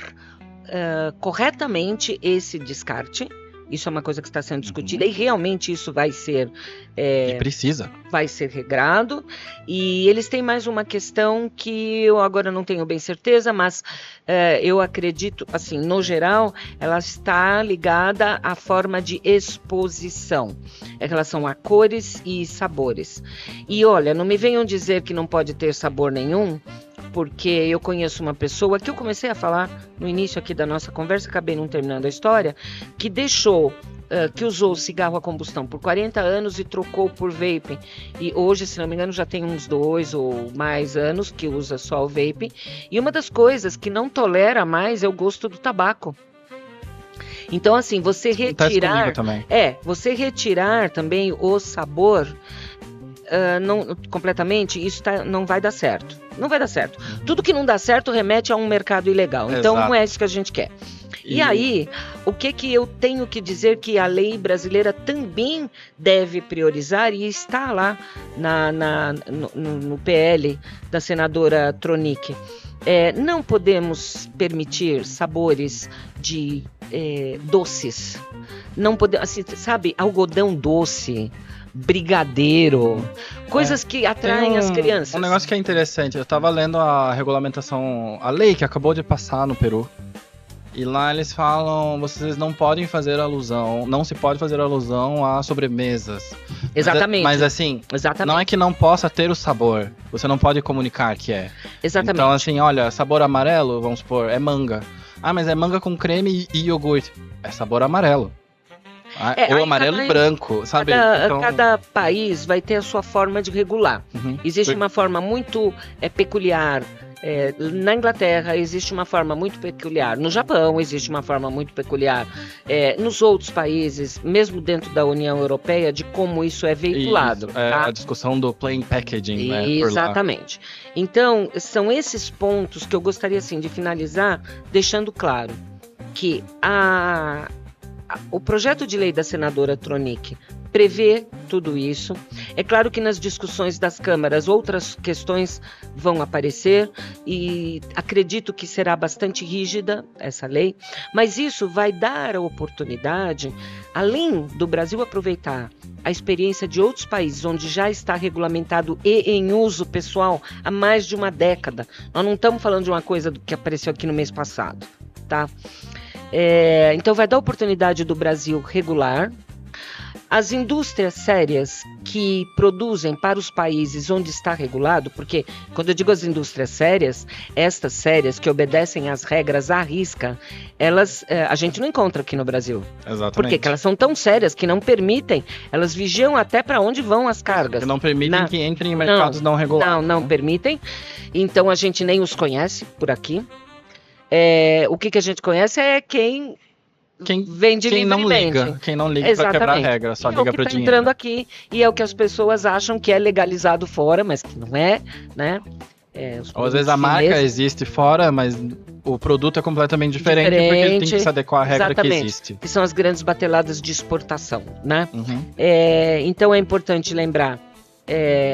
corretamente esse descarte. Isso é uma coisa que está sendo discutida e realmente isso vai ser... e precisa. Vai ser regrado. E eles têm mais uma questão que eu agora não tenho bem certeza, mas eu acredito, assim, no geral, ela está ligada à forma de exposição, em relação a cores e sabores. E olha, não me venham dizer que não pode ter sabor nenhum, porque eu conheço uma pessoa que eu comecei a falar no início aqui da nossa conversa, acabei não terminando a história, que que usou cigarro a combustão por 40 anos e trocou por vape. E hoje, se não me engano, já tem uns 2 ou mais anos que usa só o vape. E uma das coisas que não tolera mais é o gosto do tabaco. Então, assim, você retirar também o sabor completamente, isso não vai dar certo. Não vai dar certo. Tudo que não dá certo remete a um mercado ilegal. Então, não é isso que a gente quer. E aí, o que eu tenho que dizer que a lei brasileira também deve priorizar e está lá no PL da senadora Tronic. Não podemos permitir sabores de doces. Não podemos, assim, sabe, algodão doce, brigadeiro, coisas que atraem as crianças. Um negócio que é interessante, eu tava lendo a regulamentação, a lei que acabou de passar no Peru. E lá eles falam, vocês não podem fazer alusão, não se pode fazer alusão a sobremesas. Exatamente. Mas assim, Exatamente. Não é que não possa ter o sabor, você não pode comunicar que é. Exatamente. Então assim, olha, sabor amarelo, vamos supor, é manga. Ah, mas é manga com creme e iogurte. É sabor amarelo. Ou amarelo e branco, sabe? Cada país vai ter a sua forma de regular. Existe uma forma muito peculiar. Na Inglaterra existe uma forma muito peculiar, no Japão existe uma forma muito peculiar, nos outros países, mesmo dentro da União Europeia, de como isso é veiculado. Isso, tá? A discussão do plain packaging, né? Exatamente. Então, são esses pontos que eu gostaria assim, de finalizar deixando claro que o projeto de lei da senadora Tronic prevê tudo isso. É claro que nas discussões das câmaras outras questões vão aparecer e acredito que será bastante rígida essa lei, mas isso vai dar a oportunidade, além do Brasil aproveitar a experiência de outros países onde já está regulamentado e em uso pessoal há mais de uma década. Nós não estamos falando de uma coisa que apareceu aqui no mês passado, tá? Então vai dar a oportunidade do Brasil regular. As indústrias sérias que produzem para os países onde está regulado, porque quando eu digo as indústrias sérias, estas sérias que obedecem às regras à risca, elas a gente não encontra aqui no Brasil. Exatamente. Porque elas são tão sérias que não permitem, elas vigiam até para onde vão as cargas. Que não permitem que entrem em mercados não regulados. Não permitem, então a gente nem os conhece por aqui. O que a gente conhece é quem vende livremente. Quem não liga para quebrar a regra, só liga para o dinheiro. Entrando aqui e é o que as pessoas acham que é legalizado fora, mas que não é, né? Ou às vezes a marca existe fora, mas o produto é completamente diferente porque ele tem que se adequar à regra que existe. Que são as grandes bateladas de exportação, né? Então é importante lembrar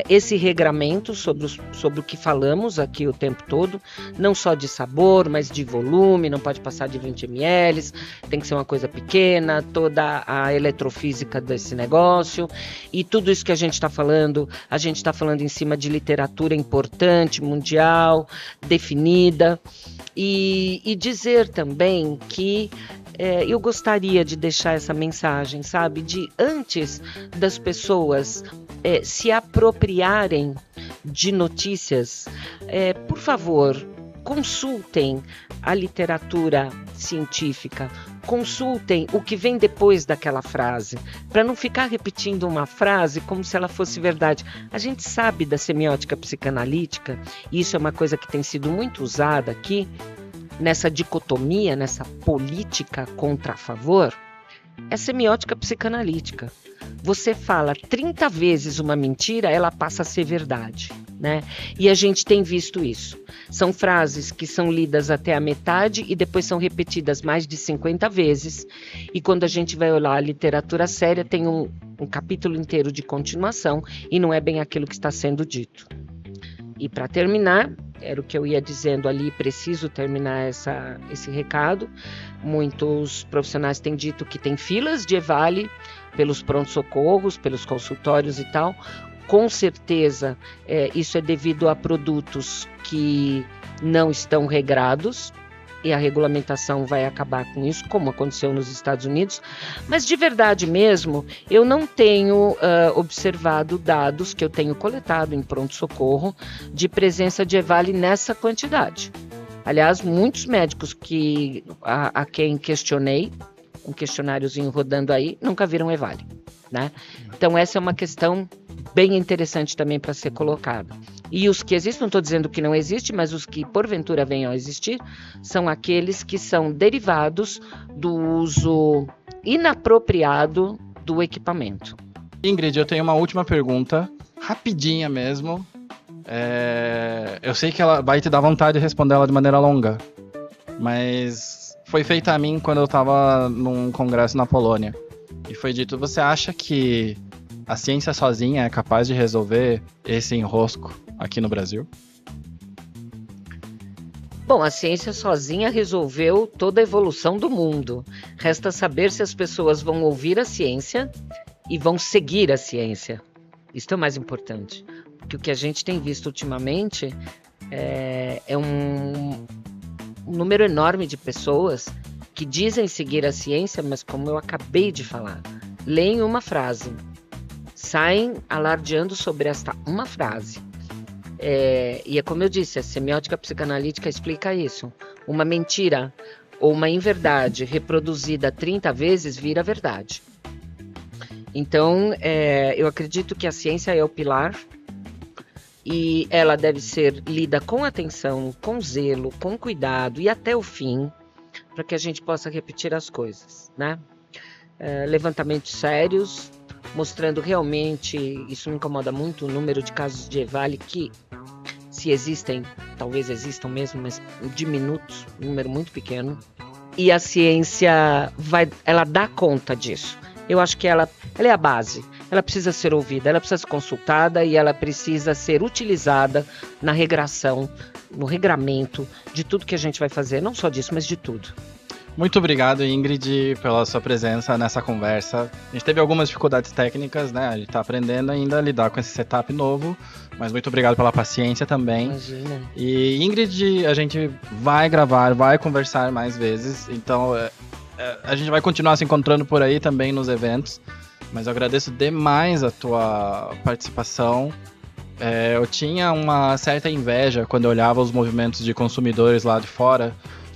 esse regramento sobre o que falamos aqui o tempo todo, não só de sabor, mas de volume, não pode passar de 20 ml, tem que ser uma coisa pequena, toda a eletrofísica desse negócio, e tudo isso que a gente está falando em cima de literatura importante, mundial, definida, e dizer também que eu gostaria de deixar essa mensagem, sabe, de antes das pessoas se apropriarem de notícias, por favor, consultem a literatura científica, consultem o que vem depois daquela frase, para não ficar repetindo uma frase como se ela fosse verdade. A gente sabe da semiótica psicanalítica, e isso é uma coisa que tem sido muito usada aqui, nessa dicotomia, nessa política contra a favor, é semiótica psicanalítica. Você fala 30 vezes uma mentira, ela passa a ser verdade, né? E a gente tem visto isso. São frases que são lidas até a metade e depois são repetidas mais de 50 vezes. E quando a gente vai olhar a literatura séria, tem um capítulo inteiro de continuação e não é bem aquilo que está sendo dito. E para terminar, era o que eu ia dizendo ali, preciso terminar esse recado. Muitos profissionais têm dito que tem filas de EVALI pelos pronto-socorros, pelos consultórios e tal. Com certeza, isso é devido a produtos que não estão regrados, e a regulamentação vai acabar com isso, como aconteceu nos Estados Unidos. Mas de verdade mesmo, eu não tenho observado dados que eu tenho coletado em pronto-socorro de presença de EVALI nessa quantidade. Aliás, muitos médicos a quem questionei, um questionáriozinho rodando aí, nunca viram EVALI, né? Então essa é uma questão bem interessante também para ser colocada. E os que existem, não estou dizendo que não existe, mas os que porventura venham a existir, são aqueles que são derivados do uso inapropriado do equipamento. Ingrid, eu tenho uma última pergunta, rapidinha mesmo. Eu sei que ela vai te dar vontade de responder ela de maneira longa, mas foi feita a mim quando eu estava num congresso na Polônia. E foi dito, você acha que a ciência sozinha é capaz de resolver esse enrosco aqui no Brasil? Bom, a ciência sozinha resolveu toda a evolução do mundo. Resta saber se as pessoas vão ouvir a ciência e vão seguir a ciência. Isso é o mais importante. Porque o que a gente tem visto ultimamente é um número enorme de pessoas que dizem seguir a ciência, mas como eu acabei de falar, leem uma frase, saem alardeando sobre esta uma frase. E é como eu disse, a semiótica psicanalítica explica isso. Uma mentira ou uma inverdade reproduzida 30 vezes vira verdade. Então, eu acredito que a ciência é o pilar e ela deve ser lida com atenção, com zelo, com cuidado e até o fim, para que a gente possa repetir as coisas, né? Levantamentos sérios, mostrando realmente, isso me incomoda muito, o número de casos de EVALI que, se existem, talvez existam mesmo, mas diminutos, um número muito pequeno. E a ciência ela dá conta disso. Eu acho que ela é a base. Ela precisa ser ouvida, ela precisa ser consultada e ela precisa ser utilizada na regração, no regramento de tudo que a gente vai fazer, não só disso, mas de tudo. Muito obrigado, Ingrid, pela sua presença nessa conversa. A gente teve algumas dificuldades técnicas, né? A gente está aprendendo ainda a lidar com esse setup novo, mas muito obrigado pela paciência também. Imagina. E, Ingrid, a gente vai gravar, vai conversar mais vezes, então a gente vai continuar se encontrando por aí também nos eventos, mas eu agradeço demais a tua participação. Eu tinha uma certa inveja quando eu olhava os movimentos de consumidores lá de fora,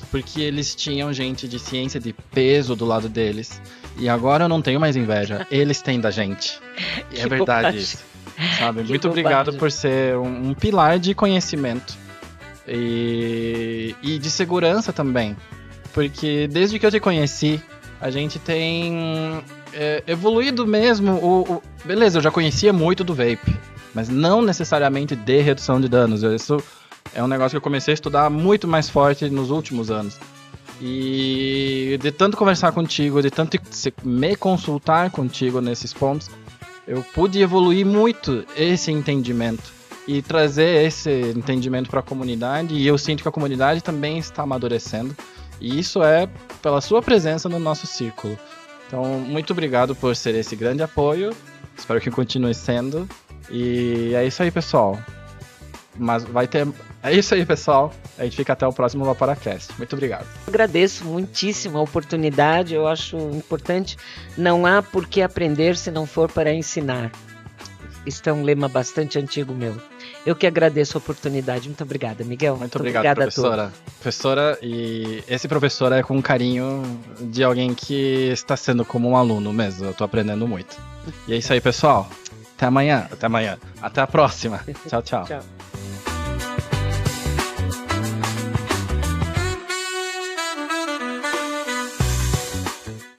porque eles tinham gente de ciência de peso do lado deles. E agora eu não tenho mais inveja, eles têm da gente. E é verdade isso, sabe? Muito obrigado por ser um pilar de conhecimento e de segurança também. Porque desde que eu te conheci, a gente tem evoluído mesmo. Beleza, eu já conhecia muito do vape, mas não necessariamente de redução de danos. Isso é um negócio que eu comecei a estudar muito mais forte nos últimos anos. E de tanto conversar contigo, de tanto me consultar contigo nesses pontos, eu pude evoluir muito esse entendimento e trazer esse entendimento para a comunidade. E eu sinto que a comunidade também está amadurecendo. E isso é pela sua presença no nosso círculo. Então, muito obrigado por ser esse grande apoio. Espero que continue sendo. E é isso aí, pessoal. Mas é isso aí, pessoal. A gente fica até o próximo Vaporacast. Muito obrigado. Agradeço muitíssimo a oportunidade. Eu acho importante. Não há por que aprender se não for para ensinar. Isso é um lema bastante antigo meu. Eu que agradeço a oportunidade. Muito obrigada, Miguel. Muito obrigado, professora. Professora, e esse professor é com carinho de alguém que está sendo como um aluno mesmo. Eu estou aprendendo muito. E é isso aí, pessoal. Até amanhã. Até a próxima. Tchau, tchau. Tchau.